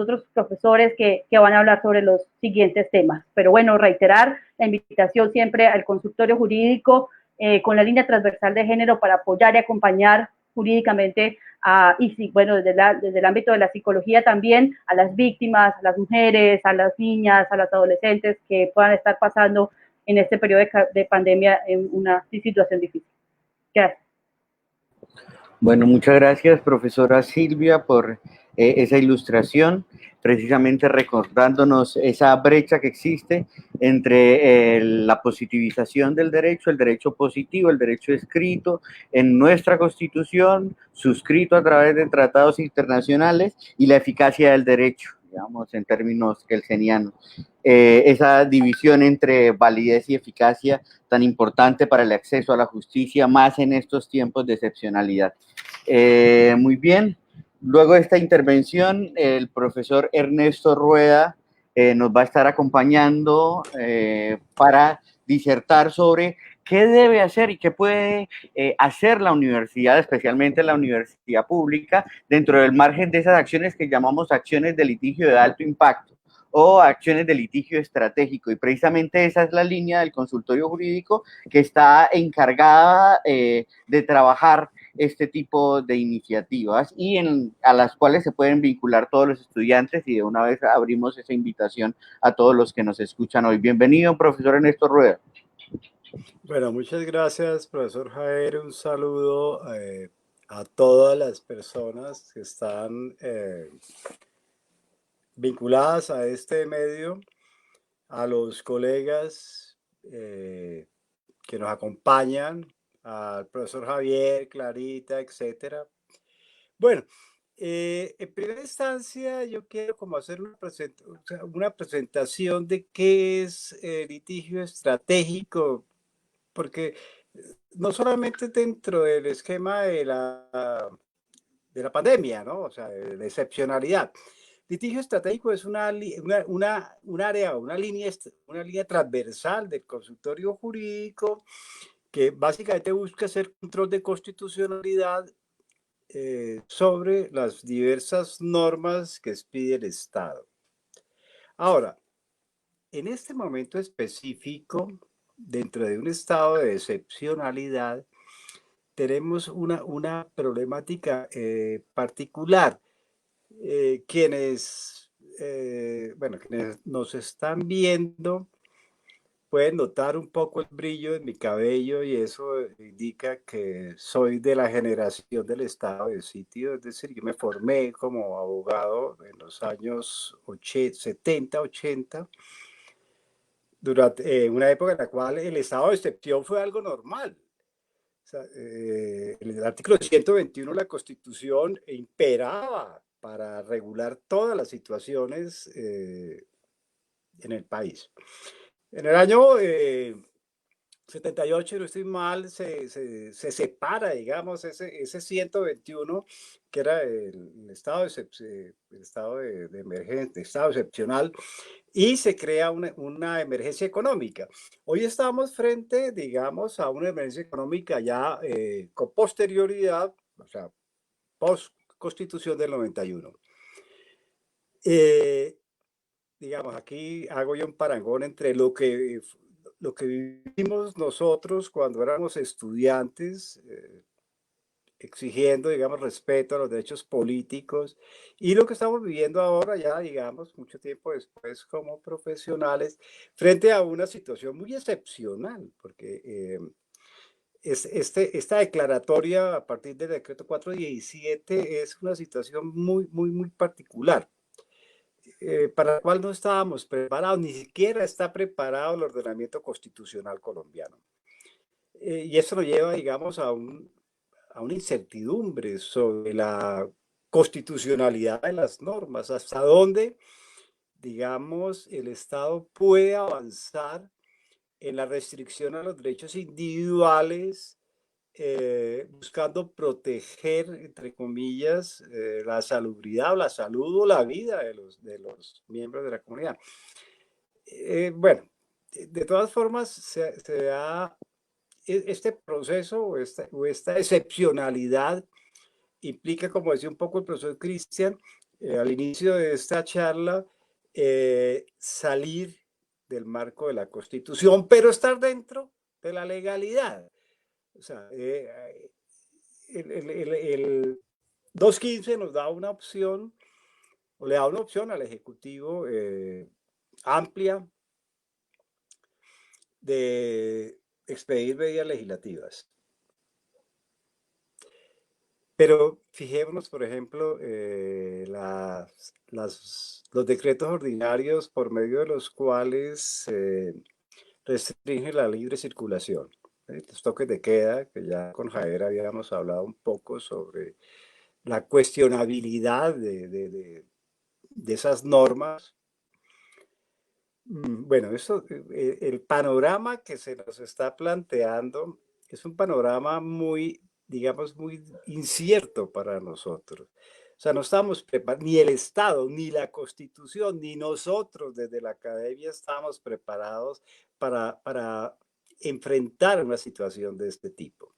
otros profesores que van a hablar sobre los siguientes temas. Pero bueno, reiterar la invitación siempre al consultorio jurídico con la línea transversal de género para apoyar y acompañar jurídicamente desde el ámbito de la psicología también a las víctimas, a las mujeres, a las niñas, a las adolescentes que puedan estar pasando en este periodo de pandemia en una situación difícil. Gracias. Bueno, muchas gracias, profesora Silvia, por esa ilustración, precisamente recordándonos esa brecha que existe entre la positivización del derecho, el derecho positivo, el derecho escrito en nuestra Constitución, suscrito a través de tratados internacionales, y la eficacia del derecho, digamos, en términos kelsenianos. Esa división entre validez y eficacia tan importante para el acceso a la justicia, más en estos tiempos de excepcionalidad. Muy bien. Luego de esta intervención, el profesor Ernesto Rueda nos va a estar acompañando para disertar sobre qué debe hacer y qué puede hacer la universidad, especialmente la universidad pública, dentro del margen de esas acciones que llamamos acciones de litigio de alto impacto o acciones de litigio estratégico. Y precisamente esa es la línea del consultorio jurídico que está encargada de trabajar este tipo de iniciativas y a las cuales se pueden vincular todos los estudiantes, y de una vez abrimos esa invitación a todos los que nos escuchan hoy. Bienvenido, profesor Ernesto Rueda. Bueno, muchas gracias, profesor Jair. Un saludo a todas las personas que están vinculadas a este medio, a los colegas que nos acompañan, al profesor Javier, Clarita, etcétera. Bueno, en primera instancia yo quiero como hacer una presentación de qué es litigio estratégico, porque no solamente dentro del esquema de la pandemia, ¿no? O sea, de excepcionalidad. Litigio estratégico es un área, una línea transversal del consultorio jurídico que básicamente busca hacer control de constitucionalidad sobre las diversas normas que expide el Estado. Ahora, en este momento específico, dentro de un estado de excepcionalidad, tenemos una problemática particular. Quienes nos están viendo pueden notar un poco el brillo en mi cabello, y eso indica que soy de la generación del estado de sitio, es decir, yo me formé como abogado en los años 70, 80, durante una época en la cual el estado de excepción fue algo normal. O sea, el artículo 121 de la Constitución imperaba para regular todas las situaciones en el país. En el año 78, no estoy mal, se separa, digamos, ese 121, que era el estado de emergencia, estado excepcional, y se crea una emergencia económica. Hoy estamos frente, digamos, a una emergencia económica ya con posterioridad, o sea, post-constitución del 91. Digamos, aquí hago yo un parangón entre lo que vivimos nosotros cuando éramos estudiantes, exigiendo, digamos, respeto a los derechos políticos, y lo que estamos viviendo ahora, ya, digamos, mucho tiempo después como profesionales, frente a una situación muy excepcional, porque esta declaratoria a partir del decreto 417 es una situación muy, muy, muy particular. Para la cual no estábamos preparados, ni siquiera está preparado el ordenamiento constitucional colombiano. Y eso nos lleva, digamos, a una incertidumbre sobre la constitucionalidad de las normas, hasta dónde, digamos, el Estado puede avanzar en la restricción a los derechos individuales, buscando proteger, entre comillas, la salubridad o la salud o la vida de los miembros de la comunidad. Bueno, de todas formas, se da este proceso o esta excepcionalidad implica, como decía un poco el profesor Cristian al inicio de esta charla, salir del marco de la Constitución, pero estar dentro de la legalidad. O sea, el 215 nos da una opción, o le da una opción al Ejecutivo amplia de expedir medidas legislativas. Pero fijémonos, por ejemplo, los decretos ordinarios por medio de los cuales se restringe la libre circulación. Los toques de queda, que ya con Javier habíamos hablado un poco sobre la cuestionabilidad de esas normas. Bueno, el panorama que se nos está planteando es un panorama muy, digamos, muy incierto para nosotros. O sea, no estamos preparados, ni el Estado, ni la Constitución, ni nosotros desde la academia estamos preparados para enfrentar una situación de este tipo.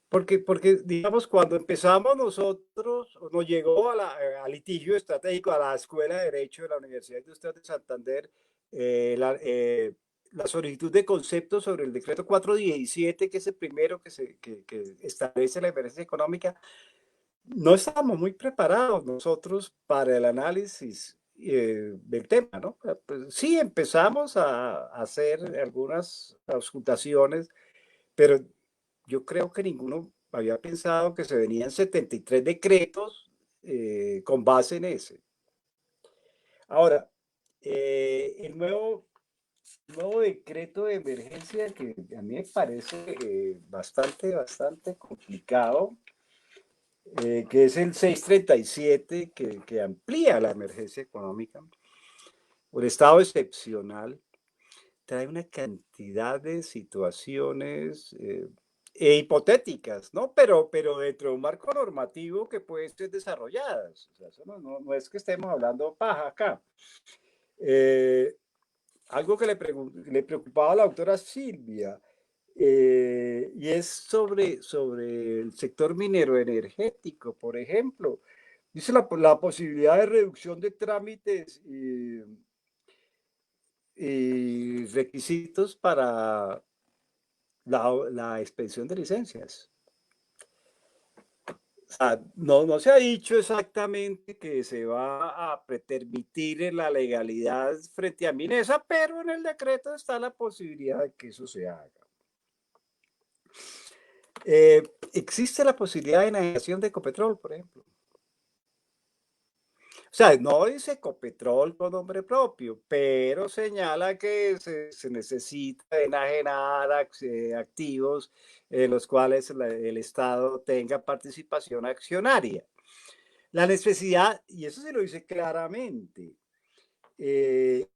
Porque, digamos, cuando empezamos nosotros, nos llegó al litigio estratégico, a la Escuela de Derecho de la Universidad Industrial de Santander, la solicitud de concepto sobre el decreto 417, que es el primero que establece la emergencia económica. No estábamos muy preparados nosotros para el análisis del tema, ¿no? Pues sí, empezamos a hacer algunas auscultaciones, pero yo creo que ninguno había pensado que se venían 73 decretos con base en ese. Ahora, el nuevo decreto de emergencia, que a mí me parece bastante complicado, que es el 637, que amplía la emergencia económica, o el estado excepcional, trae una cantidad de situaciones hipotéticas, ¿no? Pero dentro de un marco normativo que puede ser desarrolladas. O sea, eso no es que estemos hablando paja acá. Algo que le preocupaba a la doctora Silvia, y es sobre el sector minero energético, por ejemplo. Dice la posibilidad de reducción de trámites y requisitos para la expedición de licencias. O sea, no se ha dicho exactamente que se va a permitir la legalidad frente a Minesa, pero en el decreto está la posibilidad de que eso se haga. Existe la posibilidad de enajenación de Ecopetrol, por ejemplo. O sea, no dice Ecopetrol con nombre propio, pero señala que se necesita enajenar activos en los cuales el Estado tenga participación accionaria. La necesidad, y eso se lo dice claramente, de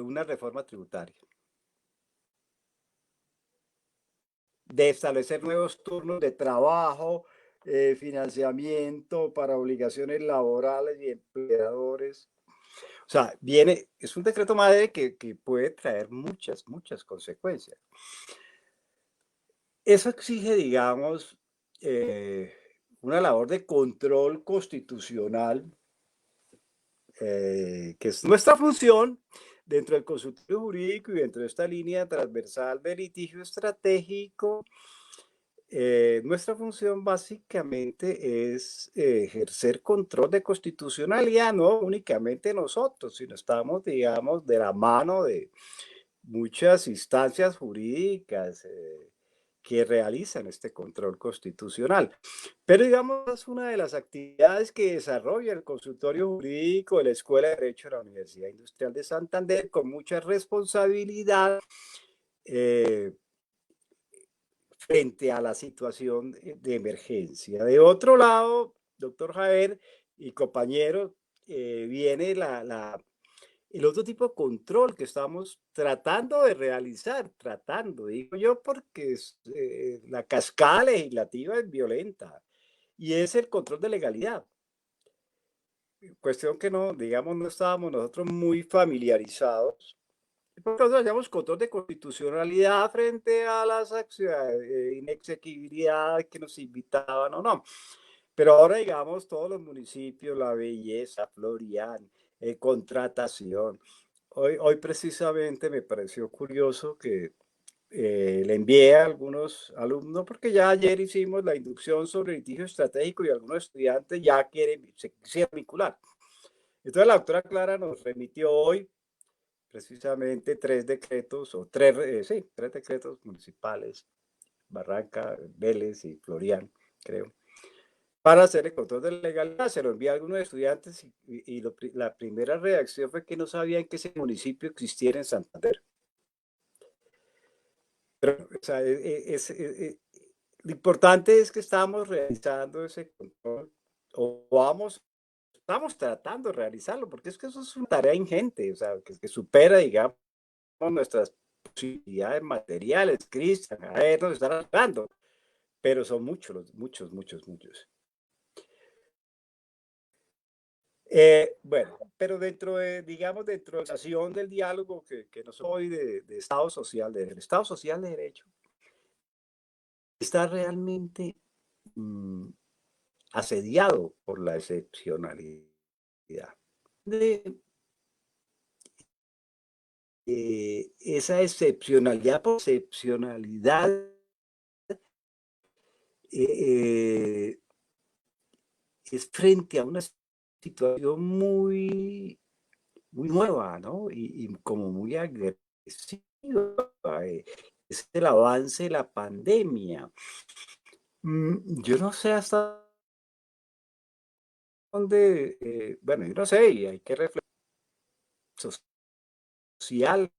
una reforma tributaria, de establecer nuevos turnos de trabajo, financiamiento para obligaciones laborales y empleadores. O sea, es un decreto madre que puede traer muchas consecuencias. Eso exige, digamos, una labor de control constitucional, que es nuestra función dentro del consultorio jurídico y dentro de esta línea transversal de litigio estratégico. Nuestra función básicamente es ejercer control de constitucionalidad, no únicamente nosotros, sino estamos, digamos, de la mano de muchas instancias jurídicas que realizan este control constitucional. Pero, digamos, es una de las actividades que desarrolla el consultorio jurídico de la Escuela de Derecho de la Universidad Industrial de Santander con mucha responsabilidad, frente a la situación de emergencia. De otro lado, doctor Javier y compañeros, viene el otro tipo de control que estamos tratando de realizar, digo yo, porque la cascada legislativa es violenta, y es el control de legalidad. Cuestión que no, digamos, no estábamos nosotros muy familiarizados. Porque nosotros hacíamos control de constitucionalidad frente a las inexequibilidad que nos invitaban o no. Pero ahora, digamos, todos los municipios, La Belleza, Florian, contratación. Hoy precisamente me pareció curioso que le envié a algunos alumnos, porque ya ayer hicimos la inducción sobre litigio estratégico y algunos estudiantes ya se quisieran vincular. Entonces la doctora Clara nos remitió hoy precisamente tres decretos, tres decretos municipales, Barranca, Vélez y Florian, creo, para hacer el control de legalidad. Se lo envié a algunos estudiantes la primera reacción fue que no sabían que ese municipio existiera en Santander. Pero, o sea, lo importante es que estamos realizando ese control, o estamos tratando de realizarlo, porque es que eso es una tarea ingente, o sea, que supera, digamos, nuestras posibilidades materiales. Cristian, a ver, nos están hablando, pero son muchos, muchos, muchos, muchos. Bueno, pero dentro de, digamos, dentro de la acción del diálogo que no soy de Estado Social, del Estado Social de Derecho, está realmente asediado por la excepcionalidad. Esa excepcionalidad por excepcionalidad es frente a una situación muy, muy nueva, ¿no? Y como muy agresiva. Es el avance de la pandemia. Yo no sé hasta dónde, bueno, yo no sé, y hay que reflexionar sociales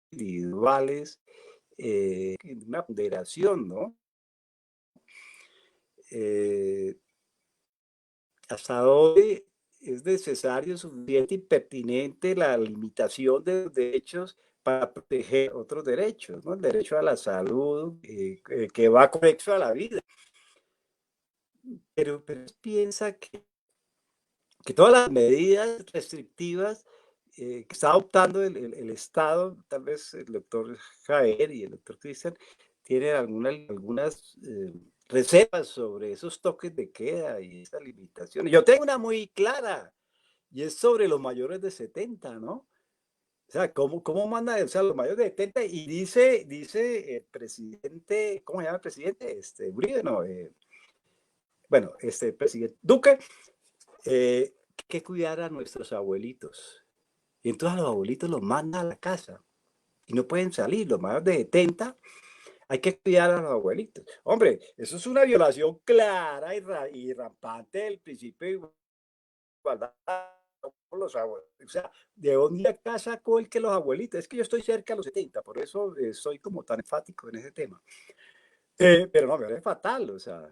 individuales, una ponderación, ¿no? Hasta dónde es necesario, suficiente y pertinente la limitación de los derechos para proteger otros derechos, ¿no? El derecho a la salud, que va conexo a la vida. Pero piensa que todas las medidas restrictivas que está adoptando el Estado, tal vez el doctor Jaer y el doctor Cristian, tienen algunas reservas sobre esos toques de queda y esas limitaciones. Yo tengo una muy clara, y es sobre los mayores de 70, ¿no? O sea, ¿cómo manda, o sea, los mayores de 70? Y dice el presidente, ¿cómo se llama el presidente? Uribe, no, bueno, presidente Duque, que cuidar a nuestros abuelitos. Y entonces a los abuelitos los manda a la casa y no pueden salir. Los mayores de 70 hay que cuidar a los abuelitos. Hombre, eso es una violación clara y rampante del principio de igualdad con los abuelos. O sea, ¿de dónde acá sacó el que los abuelitos? Es que yo estoy cerca de los 70, por eso soy como tan enfático en ese tema. Pero no, me parece fatal, o sea,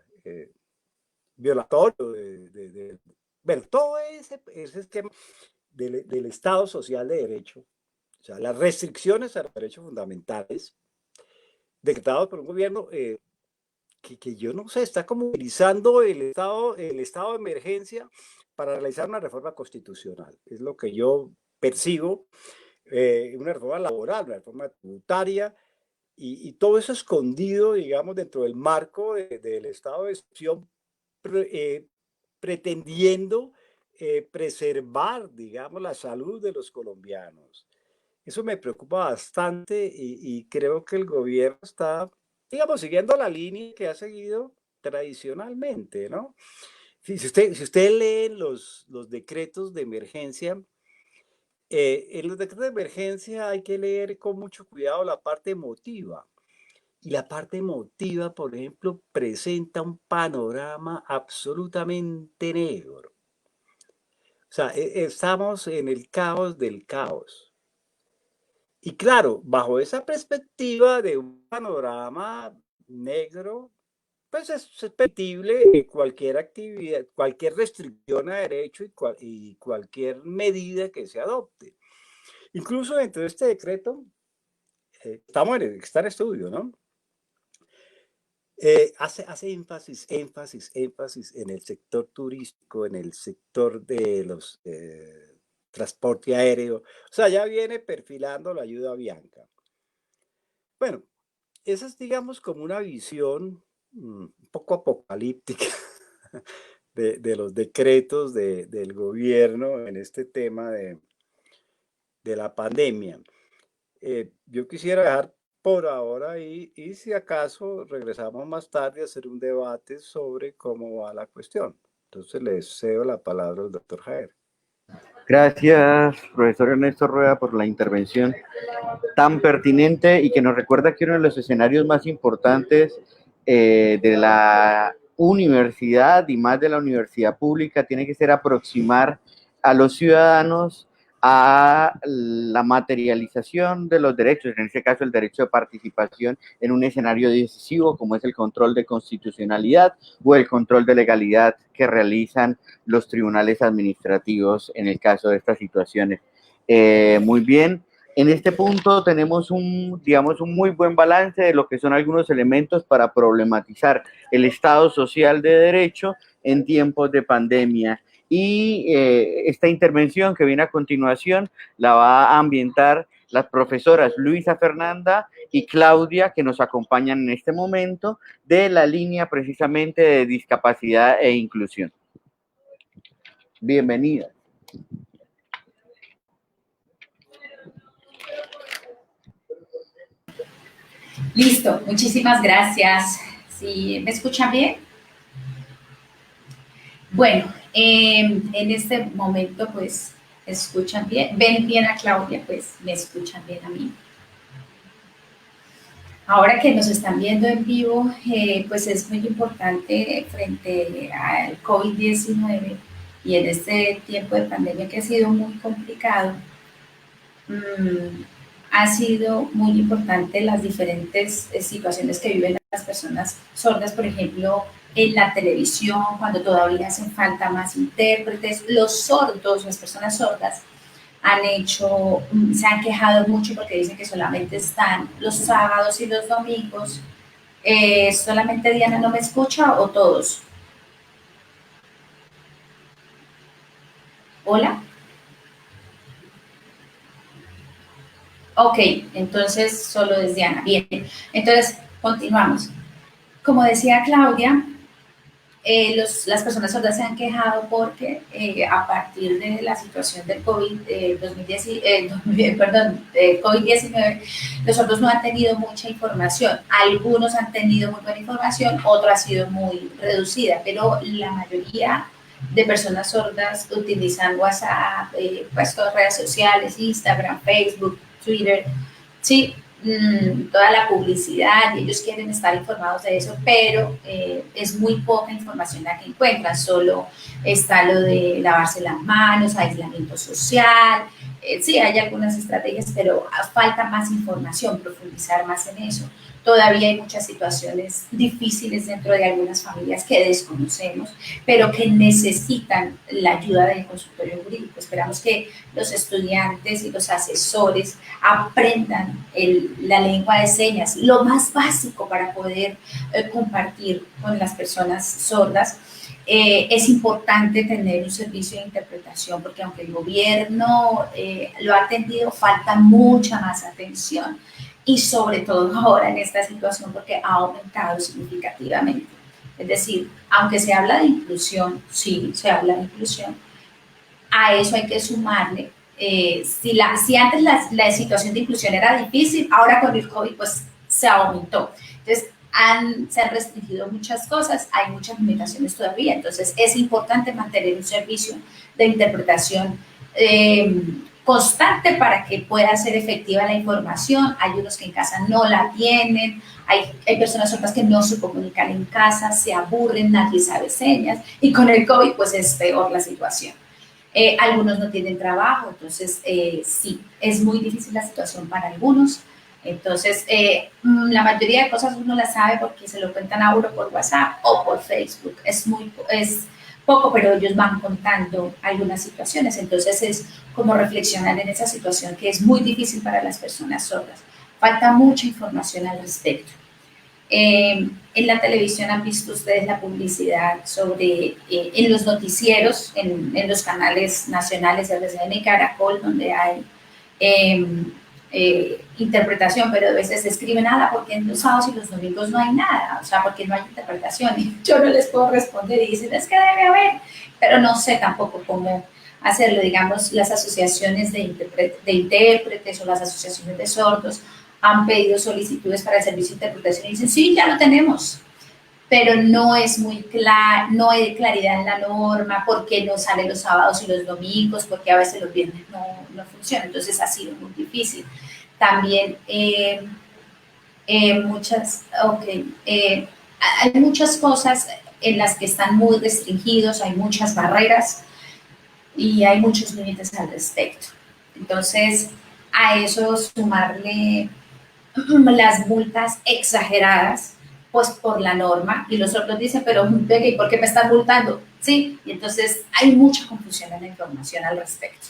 violatorio bueno, todo ese esquema del Estado Social de Derecho, o sea, las restricciones a los derechos fundamentales decretados por un gobierno que yo no sé, está como utilizando el estado de emergencia para realizar una reforma constitucional. Es lo que yo percibo, una reforma laboral, una reforma tributaria, y todo eso escondido, digamos, dentro del marco del estado de excepción, pretendiendo preservar, digamos, la salud de los colombianos. Eso me preocupa bastante y creo que el gobierno está, digamos, siguiendo la línea que ha seguido tradicionalmente, ¿no? Si usted lee los decretos de emergencia, en los decretos de emergencia hay que leer con mucho cuidado la parte emotiva. Y la parte emotiva, por ejemplo, presenta un panorama absolutamente negro. O sea, estamos en el caos del caos. Y claro, bajo esa perspectiva de un panorama negro, pues es susceptible cualquier actividad, cualquier restricción a derecho y cualquier medida que se adopte. Incluso dentro de este decreto, está en estudio, ¿no? Hace énfasis en el sector turístico, en el sector de los transporte aéreo. O sea, ya viene perfilando la ayuda a Bianca. Bueno, esa es, digamos, como una visión un poco apocalíptica de los decretos del gobierno en este tema de la pandemia. Yo quisiera dejar por ahora y si acaso regresamos más tarde a hacer un debate sobre cómo va la cuestión. Entonces le cedo la palabra al doctor Jaer. Gracias, profesor Ernesto Rueda, por la intervención tan pertinente y que nos recuerda que uno de los escenarios más importantes de la universidad y más de la universidad pública tiene que ser aproximar a los ciudadanos a la materialización de los derechos, en este caso el derecho de participación en un escenario decisivo como es el control de constitucionalidad o el control de legalidad que realizan los tribunales administrativos en el caso de estas situaciones. Muy bien, en este punto tenemos digamos, un muy buen balance de lo que son algunos elementos para problematizar el Estado social de derecho en tiempos de pandemia. Y esta intervención que viene a continuación la va a ambientar las profesoras Luisa Fernanda y Claudia, que nos acompañan en este momento, de la línea precisamente de discapacidad e inclusión. Bienvenida. Listo, muchísimas gracias. ¿Sí me escuchan bien? Bueno, en este momento pues escuchan bien, ven bien a Claudia, pues me escuchan bien a mí. Ahora que nos están viendo en vivo, pues es muy importante frente al COVID-19 y en este tiempo de pandemia que ha sido muy complicado, ha sido muy importante las diferentes situaciones que viven las personas sordas, por ejemplo, en la televisión, cuando todavía hacen falta más intérpretes. Los sordos, las personas sordas, se han quejado mucho porque dicen que solamente están los sábados y los domingos. ¿Solamente Diana no me escucha o todos? ¿Hola? Ok, entonces solo es Diana. Bien, entonces continuamos. Como decía Claudia, las personas sordas se han quejado porque a partir de la situación del COVID-19, los sordos no han tenido mucha información. Algunos han tenido muy buena información, otra ha sido muy reducida, pero la mayoría de personas sordas utilizan WhatsApp, pues todas redes sociales, Instagram, Facebook, Twitter, sí, toda la publicidad, y ellos quieren estar informados de eso, pero es muy poca información la que encuentran. Solo está lo de lavarse las manos, aislamiento social, sí, hay algunas estrategias, pero falta más información, profundizar más en eso. Todavía hay muchas situaciones difíciles dentro de algunas familias que desconocemos, pero que necesitan la ayuda del consultorio jurídico. Esperamos que los estudiantes y los asesores aprendan la lengua de señas, lo más básico para poder compartir con las personas sordas. Es importante tener un servicio de interpretación, porque aunque el gobierno lo ha atendido, falta mucha más atención, y sobre todo ahora en esta situación porque ha aumentado significativamente. Es decir, aunque se habla de inclusión, sí, se habla de inclusión, a eso hay que sumarle, si antes la situación de inclusión era difícil, ahora con el COVID pues se aumentó. Entonces, se han restringido muchas cosas, hay muchas limitaciones todavía, entonces es importante mantener un servicio de interpretación constante para que pueda ser efectiva la información. Hay unos que en casa no la tienen, hay personas sordas que no se comunican en casa, se aburren, nadie sabe señas, y con el COVID pues es peor la situación. Algunos no tienen trabajo, entonces sí, es muy difícil la situación para algunos. Entonces, la mayoría de cosas uno las sabe porque se lo cuentan a uno por WhatsApp o por Facebook. Es poco, pero ellos van contando algunas situaciones. Entonces, es como reflexionar en esa situación que es muy difícil para las personas sordas. Falta mucha información al respecto. En la televisión han visto ustedes la publicidad sobre, en los noticieros, en los canales nacionales de RCN y Caracol, donde hay interpretación, pero a veces se escribe nada porque en los sábados y los domingos no hay nada, o sea, porque no hay interpretación, y yo no les puedo responder y dicen, es que debe haber, pero no sé tampoco cómo hacerlo. Digamos, las asociaciones de intérpretes o las asociaciones de sordos han pedido solicitudes para el servicio de interpretación y dicen, sí, ya lo tenemos, pero no es muy claro, no hay claridad en la norma, por qué no sale los sábados y los domingos, porque a veces los viernes no funciona, entonces ha sido muy difícil. También hay muchas cosas en las que están muy restringidos, hay muchas barreras y hay muchos límites al respecto. Entonces, a eso sumarle las multas exageradas, pues por la norma, y los otros dicen, pero ¿y por qué me están multando? Sí, y entonces hay mucha confusión en la información al respecto.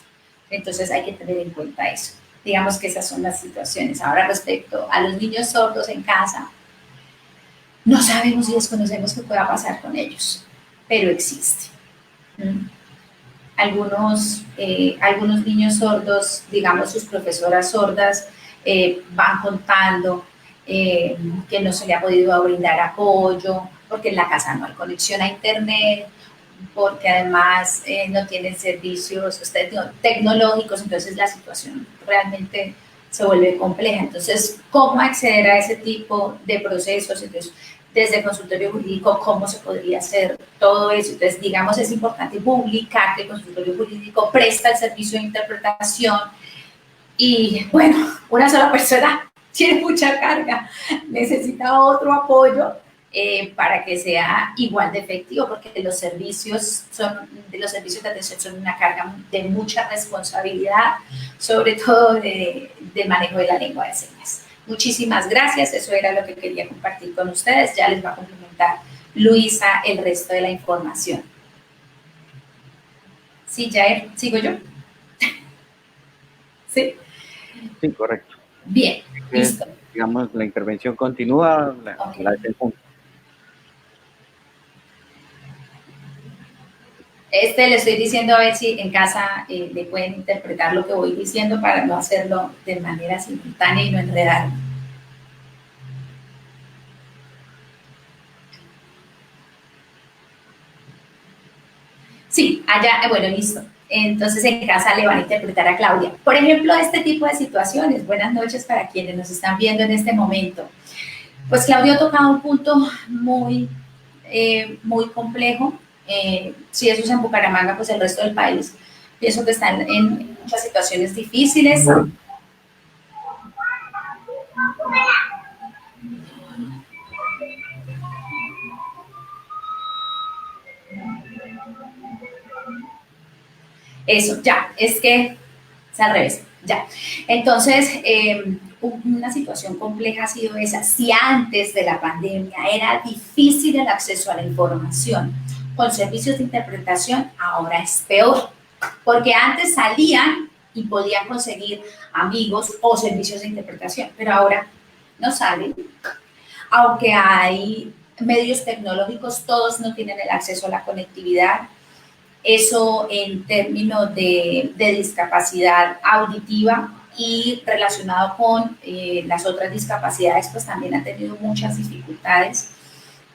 Entonces hay que tener en cuenta eso. Digamos que esas son las situaciones. Ahora, respecto a los niños sordos en casa, no sabemos y desconocemos qué pueda pasar con ellos, pero existe. Algunos niños sordos, digamos sus profesoras sordas, van contando que no se le ha podido brindar apoyo, porque en la casa no hay conexión a internet, porque además no tienen servicios tecnológicos, entonces la situación realmente se vuelve compleja. Entonces, ¿cómo acceder a ese tipo de procesos? Entonces, desde el consultorio jurídico, ¿cómo se podría hacer todo eso? Entonces, digamos, es importante publicar que el consultorio jurídico presta el servicio de interpretación y, bueno, una sola persona tiene mucha carga, necesita otro apoyo para que sea igual de efectivo, porque los servicios de atención son una carga de mucha responsabilidad, sobre todo de manejo de la lengua de señas. Muchísimas gracias, eso era lo que quería compartir con ustedes. Ya les va a complementar Luisa el resto de la información. Sí, Jair, ¿sigo yo? ¿Sí? Sí, correcto. Bien, listo. Digamos, la intervención continúa, Okay. la del punto. Le estoy diciendo a ver si en casa le pueden interpretar lo que voy diciendo para no hacerlo de manera simultánea y no enredarme. Sí, allá, bueno, listo. Entonces en casa le van a interpretar a Claudia. Por ejemplo, este tipo de situaciones. Buenas noches para quienes nos están viendo en este momento. Pues Claudia ha tocado un punto muy complejo. Si eso es en Bucaramanga, pues el resto del país pienso que están en muchas situaciones difíciles. Eso, ya, es que es al revés, ya. Entonces, una situación compleja ha sido esa. Si antes de la pandemia era difícil el acceso a la información con servicios de interpretación, ahora es peor, porque antes salían y podían conseguir amigos o servicios de interpretación, pero ahora no salen. Aunque hay medios tecnológicos, todos no tienen el acceso a la conectividad. Eso en términos de discapacidad auditiva y relacionado con las otras discapacidades, pues también han tenido muchas dificultades.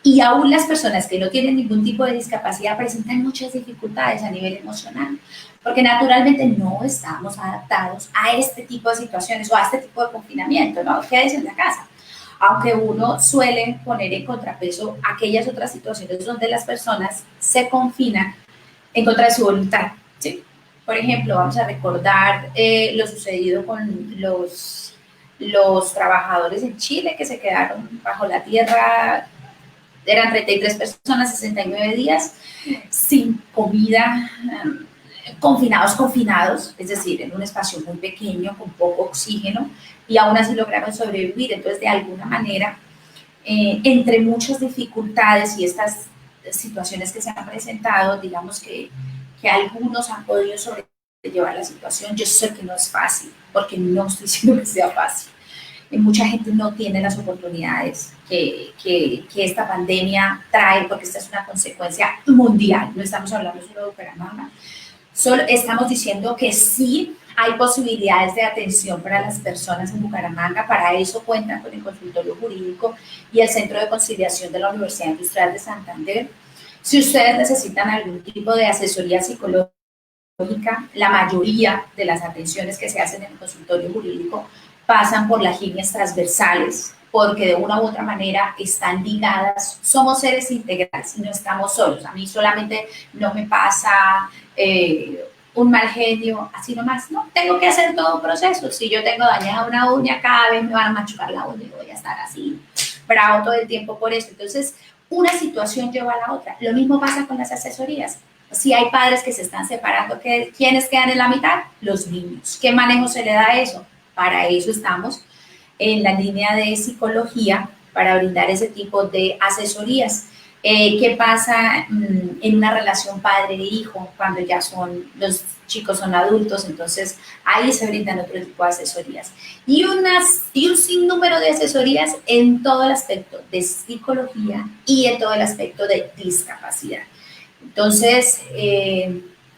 Y aún las personas que no tienen ningún tipo de discapacidad presentan muchas dificultades a nivel emocional, porque naturalmente no estamos adaptados a este tipo de situaciones o a este tipo de confinamiento, ¿no? Quédese en la casa. Aunque uno suele poner en contrapeso aquellas otras situaciones donde las personas se confinan en contra de su voluntad, ¿sí? Por ejemplo, vamos a recordar lo sucedido con los trabajadores en Chile que se quedaron bajo la tierra. Eran 33 personas, 69 días, sin comida, confinados, es decir, en un espacio muy pequeño, con poco oxígeno, y aún así lograron sobrevivir. Entonces, de alguna manera, entre muchas dificultades y estas situaciones que se han presentado, digamos que algunos han podido sobrellevar la situación. Yo sé que no es fácil, porque no estoy diciendo que sea fácil. Mucha gente no tiene las oportunidades que esta pandemia trae, porque esta es una consecuencia mundial, no estamos hablando solo de Bucaramanga. Solo estamos diciendo que sí hay posibilidades de atención para las personas en Bucaramanga. Para eso cuentan con el consultorio jurídico y el Centro de Conciliación de la Universidad Industrial de Santander. Si ustedes necesitan algún tipo de asesoría psicológica, la mayoría de las atenciones que se hacen en el consultorio jurídico pasan por las líneas transversales, porque de una u otra manera están ligadas, somos seres integrales y no estamos solos. A mí solamente no me pasa un mal genio, así nomás, no, tengo que hacer todo un proceso. Si yo tengo dañada una uña, cada vez me van a machucar la uña y voy a estar así, bravo todo el tiempo por eso. Entonces, una situación lleva a la otra. Lo mismo pasa con las asesorías. Si hay padres que se están separando, ¿quiénes quedan en la mitad? Los niños. ¿Qué manejo se le da a eso? Para eso estamos en la línea de psicología, para brindar ese tipo de asesorías. ¿Qué pasa en una relación padre-hijo cuando ya los chicos son adultos? Entonces, ahí se brindan otro tipo de asesorías. Y un sinnúmero de asesorías en todo el aspecto de psicología y en todo el aspecto de discapacidad. Entonces,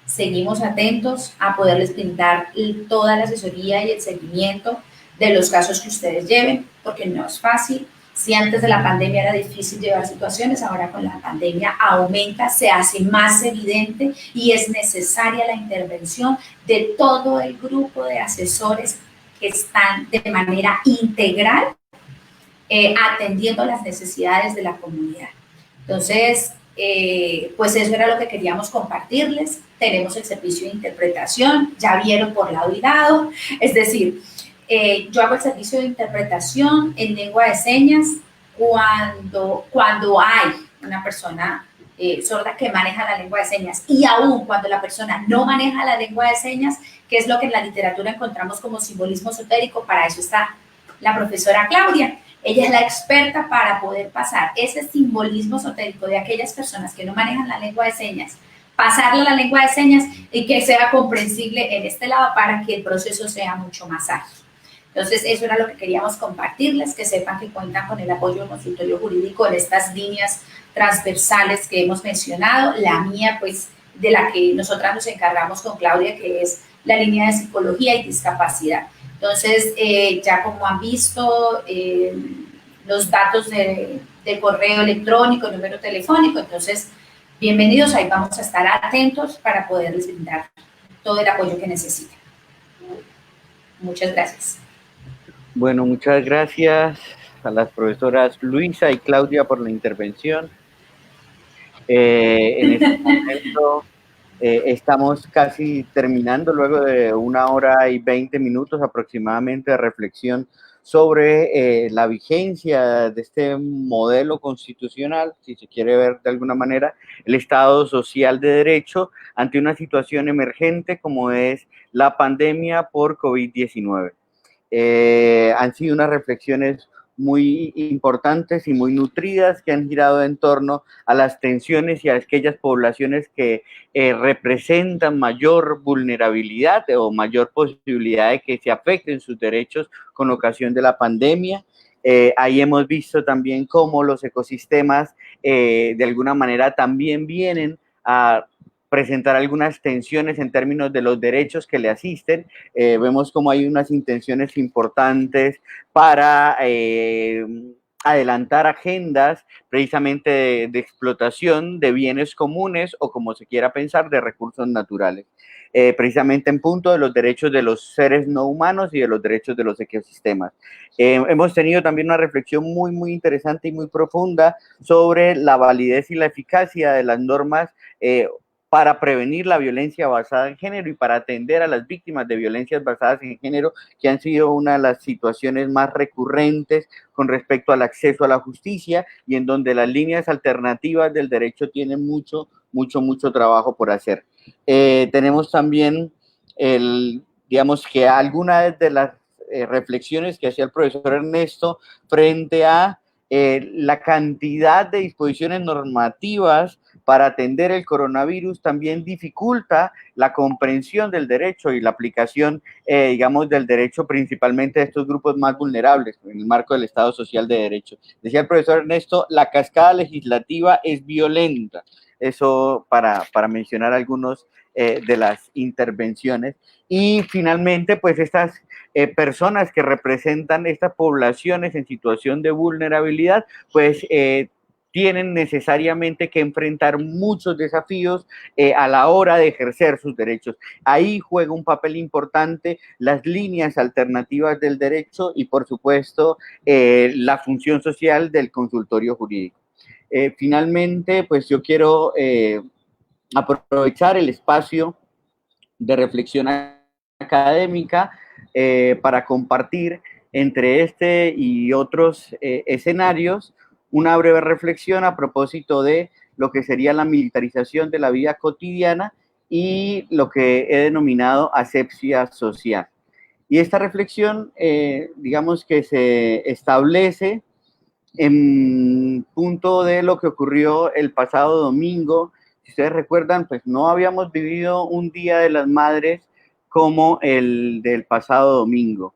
seguimos atentos a poderles brindar toda la asesoría y el seguimiento de los casos que ustedes lleven, porque no es fácil. Si antes de la pandemia era difícil llevar situaciones, ahora con la pandemia aumenta, se hace más evidente y es necesaria la intervención de todo el grupo de asesores que están de manera integral atendiendo las necesidades de la comunidad. Entonces, pues eso era lo que queríamos compartirles. Tenemos el servicio de interpretación, ya vieron por lado y lado, es decir, yo hago el servicio de interpretación en lengua de señas cuando hay una persona sorda que maneja la lengua de señas, y aún cuando la persona no maneja la lengua de señas, que es lo que en la literatura encontramos como simbolismo esotérico. Para eso está la profesora Claudia. Ella es la experta para poder pasar ese simbolismo esotérico de aquellas personas que no manejan la lengua de señas, pasarle a la lengua de señas y que sea comprensible en este lado para que el proceso sea mucho más ágil. Entonces, eso era lo que queríamos compartirles, que sepan que cuentan con el apoyo del consultorio jurídico en estas líneas transversales que hemos mencionado. La mía, pues, de la que nosotras nos encargamos con Claudia, que es la línea de psicología y discapacidad. Entonces, ya como han visto, los datos de correo electrónico, número telefónico, entonces, bienvenidos, ahí vamos a estar atentos para poderles brindar todo el apoyo que necesiten. Muchas gracias. Bueno, muchas gracias a las profesoras Luisa y Claudia por la intervención. En este momento estamos casi terminando, luego de 1 hora y 20 minutos aproximadamente de reflexión sobre la vigencia de este modelo constitucional, si se quiere ver de alguna manera, el Estado social de derecho ante una situación emergente como es la pandemia por COVID-19. Han sido unas reflexiones muy importantes y muy nutridas que han girado en torno a las tensiones y a aquellas poblaciones que representan mayor vulnerabilidad o mayor posibilidad de que se afecten sus derechos con ocasión de la pandemia. Ahí hemos visto también cómo los ecosistemas de alguna manera también vienen a presentar algunas tensiones en términos de los derechos que le asisten. Vemos como hay unas intenciones importantes para adelantar agendas precisamente de explotación de bienes comunes o, como se quiera pensar, de recursos naturales. Precisamente en punto de los derechos de los seres no humanos y de los derechos de los ecosistemas. Hemos tenido también una reflexión muy, muy interesante y muy profunda sobre la validez y la eficacia de las normas para prevenir la violencia basada en género y para atender a las víctimas de violencias basadas en género, que han sido una de las situaciones más recurrentes con respecto al acceso a la justicia y en donde las líneas alternativas del derecho tienen mucho trabajo por hacer. Tenemos también, digamos que algunas de las reflexiones que hacía el profesor Ernesto frente a la cantidad de disposiciones normativas para atender el coronavirus también dificulta la comprensión del derecho y la aplicación, digamos, del derecho principalmente de estos grupos más vulnerables en el marco del Estado social de derecho. Decía el profesor Ernesto, la cascada legislativa es violenta. Eso para mencionar algunos de las intervenciones. Y finalmente, pues estas personas que representan estas poblaciones en situación de vulnerabilidad, pues tienen necesariamente que enfrentar muchos desafíos a la hora de ejercer sus derechos. Ahí juega un papel importante las líneas alternativas del derecho y, por supuesto, la función social del consultorio jurídico. Finalmente, pues yo quiero aprovechar el espacio de reflexión académica para compartir entre este y otros escenarios una breve reflexión a propósito de lo que sería la militarización de la vida cotidiana y lo que he denominado asepsia social. Y esta reflexión, digamos que se establece en punto de lo que ocurrió el pasado domingo. Si ustedes recuerdan, pues no habíamos vivido un Día de las Madres como el del pasado domingo.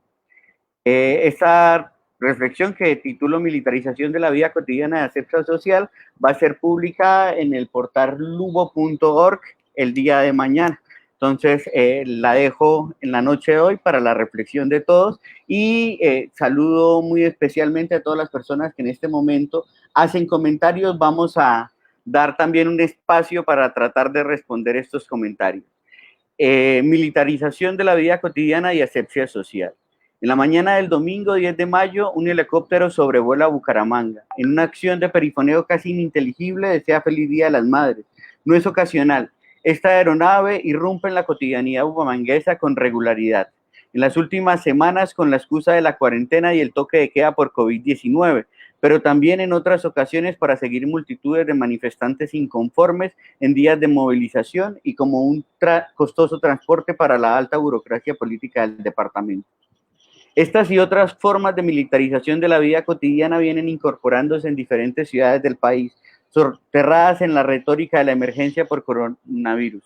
Esta reflexión, que titulo Militarización de la vida cotidiana de asepsia social, va a ser publicada en el portal lubo.org el día de mañana. Entonces, la dejo en la noche de hoy para la reflexión de todos y saludo muy especialmente a todas las personas que en este momento hacen comentarios. Vamos a dar también un espacio para tratar de responder estos comentarios. Militarización de la vida cotidiana y asepsia social. En la mañana del domingo 10 de mayo, un helicóptero sobrevuela Bucaramanga. En una acción de perifoneo casi ininteligible, desea feliz Día de las Madres. No es ocasional. Esta aeronave irrumpe en la cotidianidad bucamanguesa con regularidad. En las últimas semanas, con la excusa de la cuarentena y el toque de queda por COVID-19, pero también en otras ocasiones para seguir multitudes de manifestantes inconformes en días de movilización y como un costoso transporte para la alta burocracia política del departamento. Estas y otras formas de militarización de la vida cotidiana vienen incorporándose en diferentes ciudades del país, soterradas en la retórica de la emergencia por coronavirus.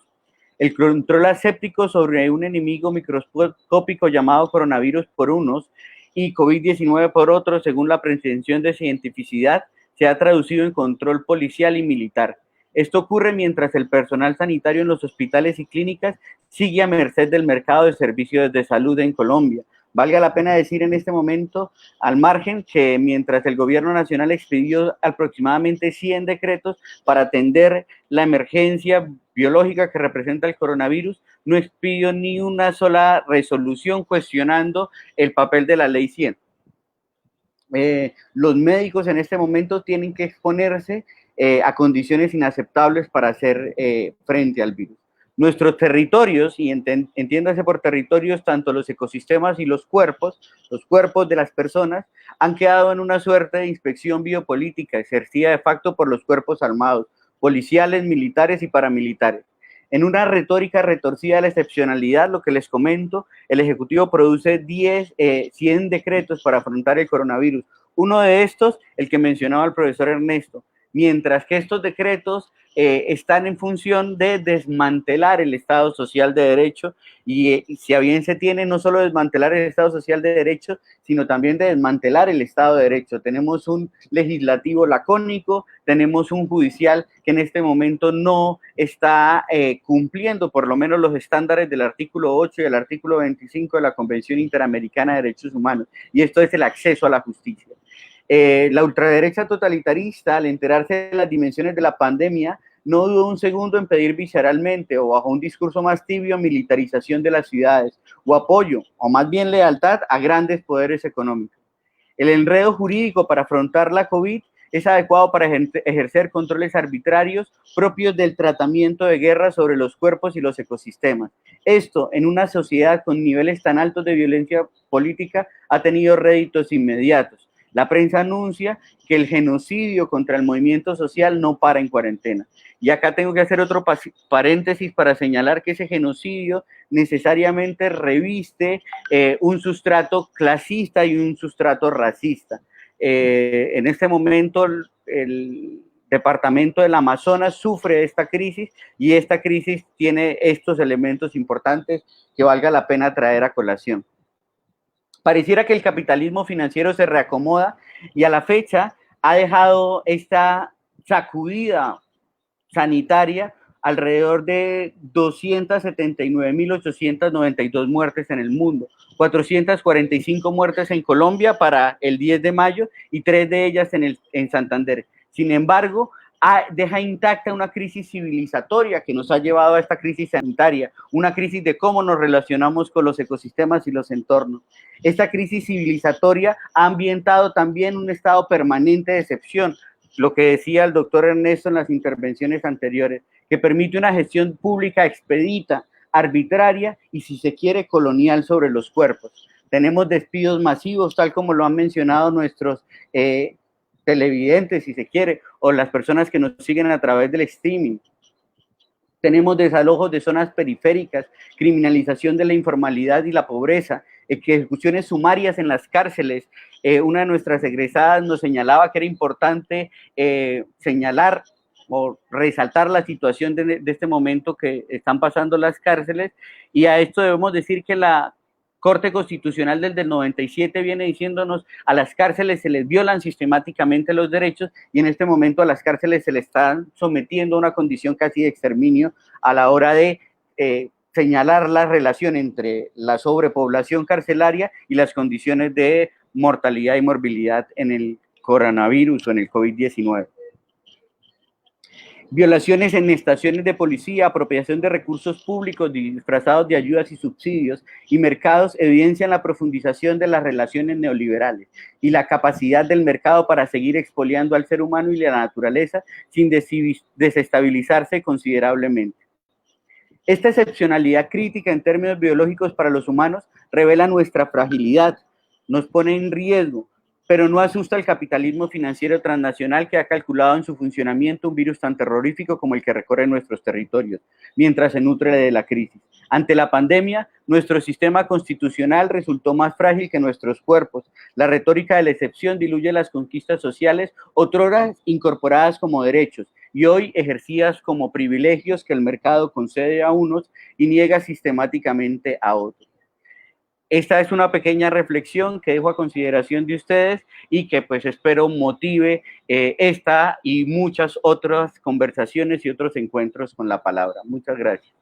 El control aséptico sobre un enemigo microscópico llamado coronavirus por unos y COVID-19 por otros, según la pretensión de cientificidad, se ha traducido en control policial y militar. Esto ocurre mientras el personal sanitario en los hospitales y clínicas sigue a merced del mercado de servicios de salud en Colombia. Valga la pena decir en este momento, al margen, que mientras el gobierno nacional expidió aproximadamente 100 decretos para atender la emergencia biológica que representa el coronavirus, no expidió ni una sola resolución cuestionando el papel de la ley 100. Los médicos en este momento tienen que exponerse a condiciones inaceptables para hacer frente al virus. Nuestros territorios, y entiéndase por territorios tanto los ecosistemas y los cuerpos de las personas, han quedado en una suerte de inspección biopolítica ejercida de facto por los cuerpos armados, policiales, militares y paramilitares. En una retórica retorcida de la excepcionalidad, lo que les comento, el Ejecutivo produce 100 decretos para afrontar el coronavirus. Uno de estos, el que mencionaba el profesor Ernesto, mientras que estos decretos están en función de desmantelar el Estado Social de Derecho y si a bien se tiene no solo desmantelar el Estado Social de Derecho, sino también de desmantelar el Estado de Derecho. Tenemos un legislativo lacónico, tenemos un judicial que en este momento no está cumpliendo por lo menos los estándares del artículo 8 y el artículo 25 de la Convención Interamericana de Derechos Humanos, y esto es el acceso a la justicia. La ultraderecha totalitarista, al enterarse de las dimensiones de la pandemia, no dudó un segundo en pedir visceralmente o bajo un discurso más tibio militarización de las ciudades o apoyo, o más bien lealtad a grandes poderes económicos. El enredo jurídico para afrontar la COVID es adecuado para ejercer controles arbitrarios propios del tratamiento de guerra sobre los cuerpos y los ecosistemas. Esto, en una sociedad con niveles tan altos de violencia política, ha tenido réditos inmediatos. La prensa anuncia que el genocidio contra el movimiento social no para en cuarentena. Y acá tengo que hacer otro paréntesis para señalar que ese genocidio necesariamente reviste un sustrato clasista y un sustrato racista. En este momento el departamento del Amazonas sufre esta crisis y esta crisis tiene estos elementos importantes que valga la pena traer a colación. Pareciera que el capitalismo financiero se reacomoda y a la fecha ha dejado esta sacudida sanitaria alrededor de 279.892 muertes en el mundo, 445 muertes en Colombia para el 10 de mayo y 3 de ellas en Santander. Sin embargo, deja intacta una crisis civilizatoria que nos ha llevado a esta crisis sanitaria, una crisis de cómo nos relacionamos con los ecosistemas y los entornos. Esta crisis civilizatoria ha ambientado también un estado permanente de excepción, lo que decía el doctor Ernesto en las intervenciones anteriores, que permite una gestión pública expedita, arbitraria y, si se quiere, colonial sobre los cuerpos. Tenemos despidos masivos, tal como lo han mencionado nuestros televidentes, si se quiere, o las personas que nos siguen a través del streaming. Tenemos desalojos de zonas periféricas, criminalización de la informalidad y la pobreza, ejecuciones sumarias en las cárceles. Una de nuestras egresadas nos señalaba que era importante señalar o resaltar la situación de este momento que están pasando las cárceles, y a esto debemos decir que la Corte Constitucional del 97 viene diciéndonos: a las cárceles se les violan sistemáticamente los derechos, y en este momento a las cárceles se les están sometiendo a una condición casi de exterminio a la hora de señalar la relación entre la sobrepoblación carcelaria y las condiciones de mortalidad y morbilidad en el coronavirus o en el COVID-19. Violaciones en estaciones de policía, apropiación de recursos públicos disfrazados de ayudas y subsidios y mercados evidencian la profundización de las relaciones neoliberales y la capacidad del mercado para seguir expoliando al ser humano y la naturaleza sin desestabilizarse considerablemente. Esta excepcionalidad crítica en términos biológicos para los humanos revela nuestra fragilidad, nos pone en riesgo, pero no asusta al capitalismo financiero transnacional que ha calculado en su funcionamiento un virus tan terrorífico como el que recorre nuestros territorios, mientras se nutre de la crisis. Ante la pandemia, nuestro sistema constitucional resultó más frágil que nuestros cuerpos. La retórica de la excepción diluye las conquistas sociales, otrora incorporadas como derechos, y hoy ejercidas como privilegios que el mercado concede a unos y niega sistemáticamente a otros. Esta es una pequeña reflexión que dejo a consideración de ustedes y que pues espero motive esta y muchas otras conversaciones y otros encuentros con la palabra. Muchas gracias.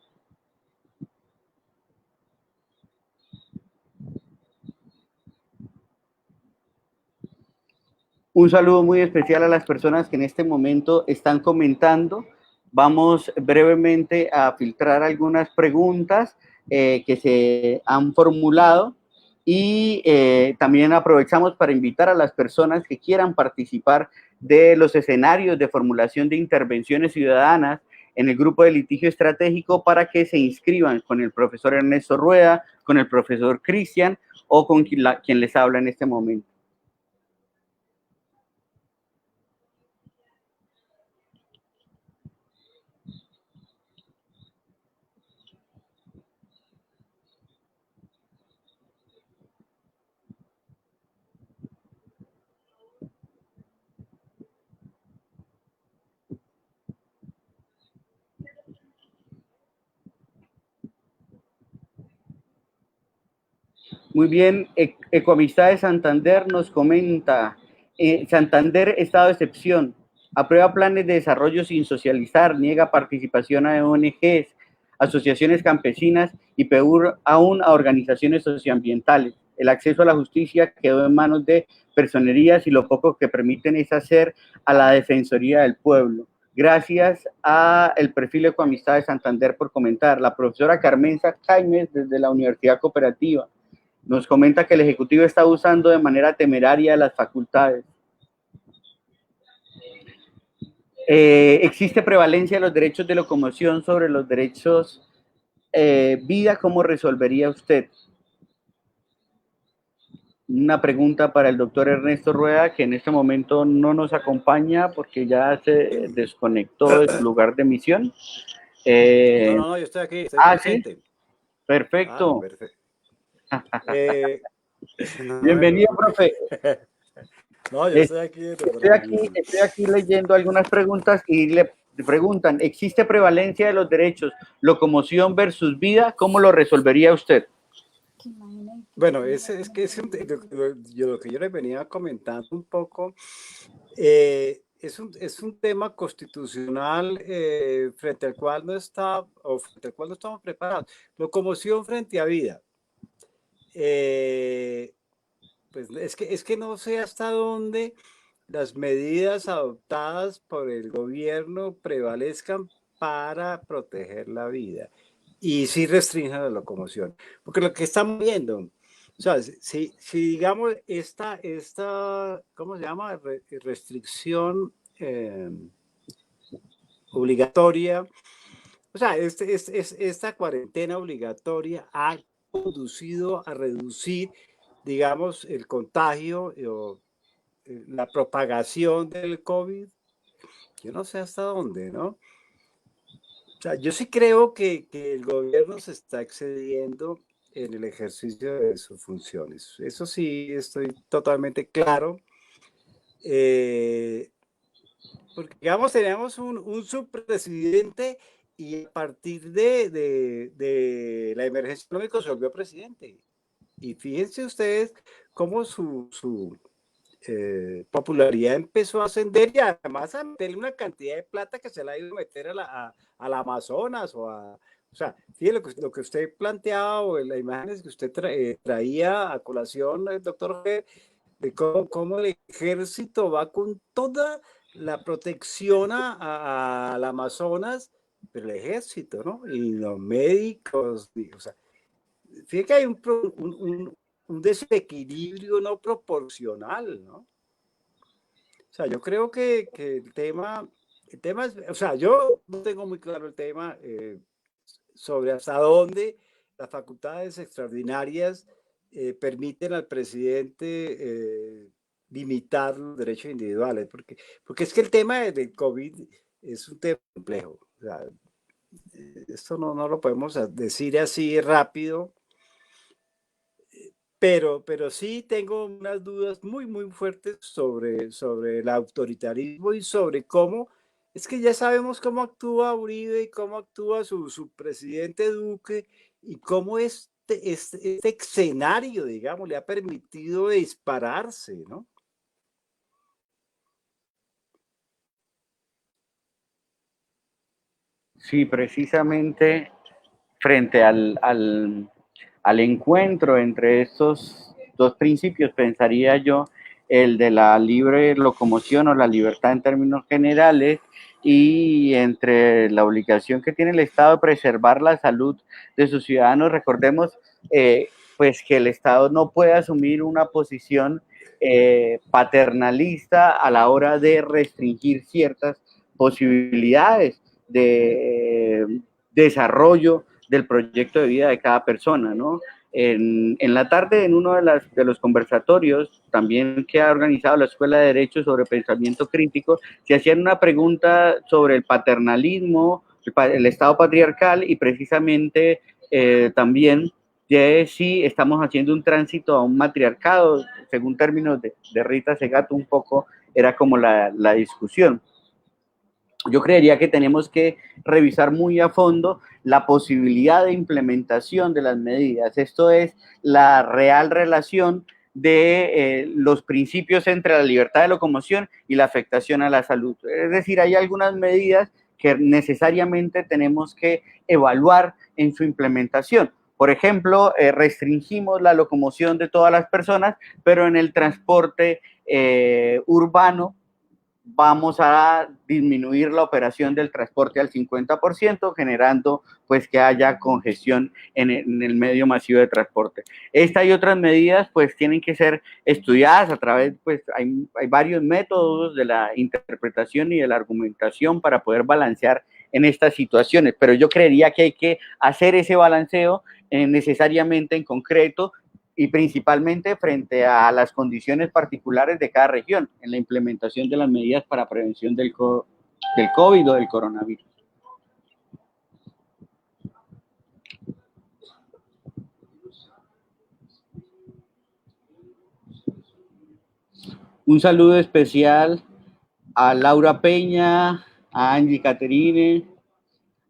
Un saludo muy especial a las personas que en este momento están comentando. Vamos brevemente a filtrar algunas preguntas que se han formulado y también aprovechamos para invitar a las personas que quieran participar de los escenarios de formulación de intervenciones ciudadanas en el grupo de litigio estratégico para que se inscriban con el profesor Ernesto Rueda, con el profesor Cristian o con quien les habla en este momento. Muy bien, Ecoamistad de Santander nos comenta, Santander, estado de excepción, aprueba planes de desarrollo sin socializar, niega participación a ONGs, asociaciones campesinas y peor aún a organizaciones socioambientales. El acceso a la justicia quedó en manos de personerías y lo poco que permiten es hacer a la Defensoría del Pueblo. Gracias a el perfil Ecoamistad de Santander por comentar. La profesora Carmenza Jaimes desde la Universidad Cooperativa nos comenta que el Ejecutivo está usando de manera temeraria las facultades. Existe prevalencia de los derechos de locomoción sobre los derechos vida. ¿Cómo resolvería usted? Una pregunta para el doctor Ernesto Rueda, que en este momento no nos acompaña porque ya se desconectó de su lugar de emisión. No, yo estoy aquí, estoy presente. ¿Sí? Perfecto. Perfecto. Bienvenido, profe. No, yo estoy aquí. Estoy aquí leyendo algunas preguntas y le preguntan, ¿existe prevalencia de los derechos locomoción versus vida? ¿Cómo lo resolvería usted? Bueno, lo que yo le venía comentando un poco, es un tema constitucional frente al cual no estamos preparados. Locomoción frente a vida. Pues es que no sé hasta dónde las medidas adoptadas por el gobierno prevalezcan para proteger la vida y sí restrinjan la locomoción. Porque lo que estamos viendo, o sea, si digamos esta, ¿cómo se llama? Restricción obligatoria, o sea, esta cuarentena obligatoria ha conducido a reducir, digamos, el contagio o la propagación del COVID. Yo no sé hasta dónde, ¿no? O sea, yo sí creo que el gobierno se está excediendo en el ejercicio de sus funciones. Eso sí, estoy totalmente claro. Porque, digamos, tenemos un subpresidente y a partir de la emergencia económica se volvió presidente. Y fíjense ustedes cómo su popularidad empezó a ascender y además a meterle una cantidad de plata que se la ha ido a meter a la Amazonas o sea, fíjate lo que usted planteaba o las imágenes que usted traía a colación, doctor G, de cómo el ejército va con toda la protección al Amazonas, pero el ejército, ¿no? Y los médicos, o sea, fíjate que hay un desequilibrio no proporcional, ¿no? O sea, yo creo que el tema es, o sea, yo no tengo muy claro el tema sobre hasta dónde las facultades extraordinarias permiten al presidente limitar los derechos individuales, porque es que el tema del COVID es un tema complejo. O sea, esto no lo podemos decir así rápido. Pero sí tengo unas dudas muy, muy fuertes sobre el autoritarismo y sobre cómo, es que ya sabemos cómo actúa Uribe y cómo actúa su presidente Duque y cómo este escenario, digamos, le ha permitido dispararse, ¿no? Sí, precisamente frente al encuentro entre estos dos principios, pensaría yo, el de la libre locomoción o la libertad en términos generales y entre la obligación que tiene el Estado de preservar la salud de sus ciudadanos. Recordemos pues que el Estado no puede asumir una posición paternalista a la hora de restringir ciertas posibilidades de desarrollo del proyecto de vida de cada persona, ¿no? En la tarde, en uno de los conversatorios, también que ha organizado la Escuela de Derecho sobre Pensamiento Crítico, se hacían una pregunta sobre el paternalismo, el Estado patriarcal y precisamente también de si estamos haciendo un tránsito a un matriarcado, según términos de Rita Segato, un poco era como la discusión. Yo creería que tenemos que revisar muy a fondo la posibilidad de implementación de las medidas. Esto es la real relación de los principios entre la libertad de locomoción y la afectación a la salud. Es decir, hay algunas medidas que necesariamente tenemos que evaluar en su implementación. Por ejemplo, restringimos la locomoción de todas las personas, pero en el transporte urbano vamos a disminuir la operación del transporte al 50%, generando pues que haya congestión en el medio masivo de transporte. Esta y otras medidas pues tienen que ser estudiadas a través, pues hay varios métodos de la interpretación y de la argumentación para poder balancear en estas situaciones, pero yo creería que hay que hacer ese balanceo necesariamente en concreto y principalmente frente a las condiciones particulares de cada región en la implementación de las medidas para prevención del COVID o del coronavirus. Un saludo especial a Laura Peña, a Angie Caterine,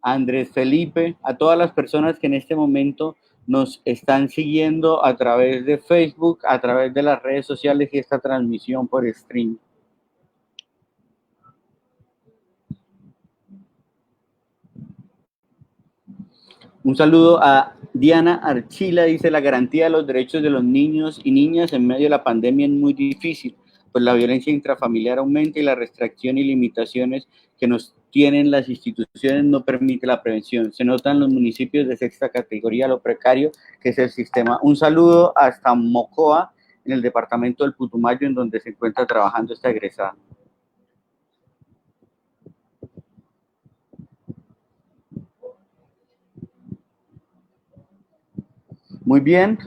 a Andrés Felipe, a todas las personas que en este momento nos están siguiendo a través de Facebook, a través de las redes sociales y esta transmisión por stream. Un saludo a Diana Archila, dice: la garantía de los derechos de los niños y niñas en medio de la pandemia es muy difícil. pues la violencia intrafamiliar aumenta y la restricción y limitaciones que nos tienen las instituciones no permite la prevención. Se nota en los municipios de sexta categoría lo precario que es el sistema. Un saludo hasta Mocoa, en el departamento del Putumayo, en donde se encuentra trabajando esta egresada. Muy bien.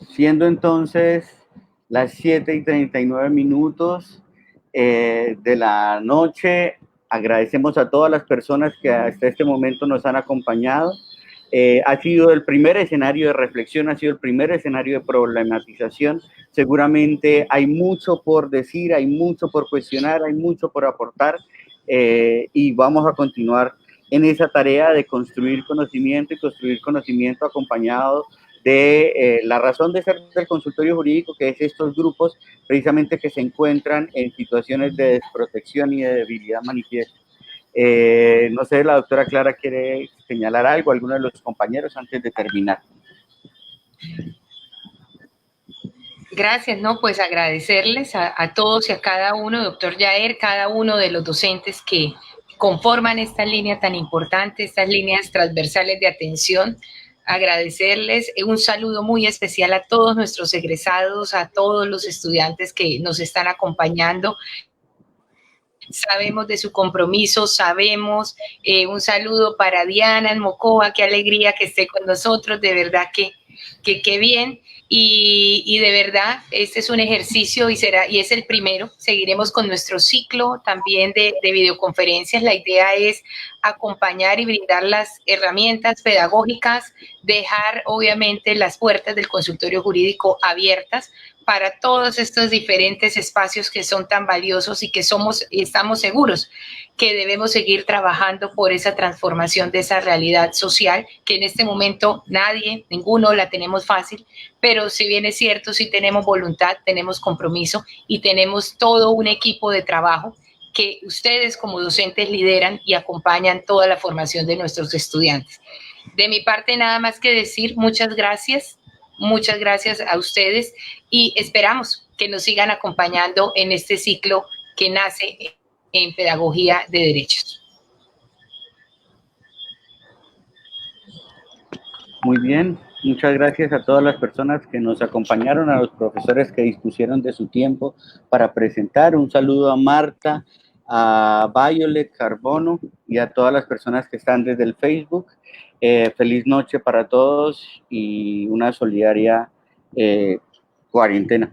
Siendo entonces las 7:39 de la noche, agradecemos a todas las personas que hasta este momento nos han acompañado. Ha sido el primer escenario de reflexión, ha sido el primer escenario de problematización. Seguramente hay mucho por decir, hay mucho por cuestionar, hay mucho por aportar y vamos a continuar en esa tarea de construir conocimiento y construir conocimiento acompañado de la razón de ser del consultorio jurídico, que es estos grupos precisamente que se encuentran en situaciones de desprotección y de debilidad manifiesta. No sé, la doctora Clara quiere señalar algo, alguno de los compañeros antes de terminar. Gracias, ¿no? Pues agradecerles a todos y a cada uno, doctor Yaer, cada uno de los docentes que conforman esta línea tan importante, estas líneas transversales de atención. Agradecerles un saludo muy especial a todos nuestros egresados, a todos los estudiantes que nos están acompañando. Sabemos de su compromiso, sabemos, un saludo para Diana en Mocoa, qué alegría que esté con nosotros, de verdad que qué bien. Y de verdad, este es un ejercicio y es el primero. Seguiremos con nuestro ciclo también de videoconferencias. La idea es acompañar y brindar las herramientas pedagógicas, dejar obviamente las puertas del consultorio jurídico abiertas para todos estos diferentes espacios que son tan valiosos y que estamos seguros que debemos seguir trabajando por esa transformación de esa realidad social, que en este momento ninguno la tenemos fácil, pero si bien es cierto, si tenemos voluntad, tenemos compromiso y tenemos todo un equipo de trabajo que ustedes como docentes lideran y acompañan toda la formación de nuestros estudiantes. De mi parte, nada más que decir muchas gracias a ustedes y esperamos que nos sigan acompañando en este ciclo que nace en Pedagogía de Derechos. Muy bien, muchas gracias a todas las personas que nos acompañaron, a los profesores que dispusieron de su tiempo para presentar. Un saludo a Marta, a Violet Carbono y a todas las personas que están desde el Facebook. Feliz noche para todos y una solidaria cuarentena.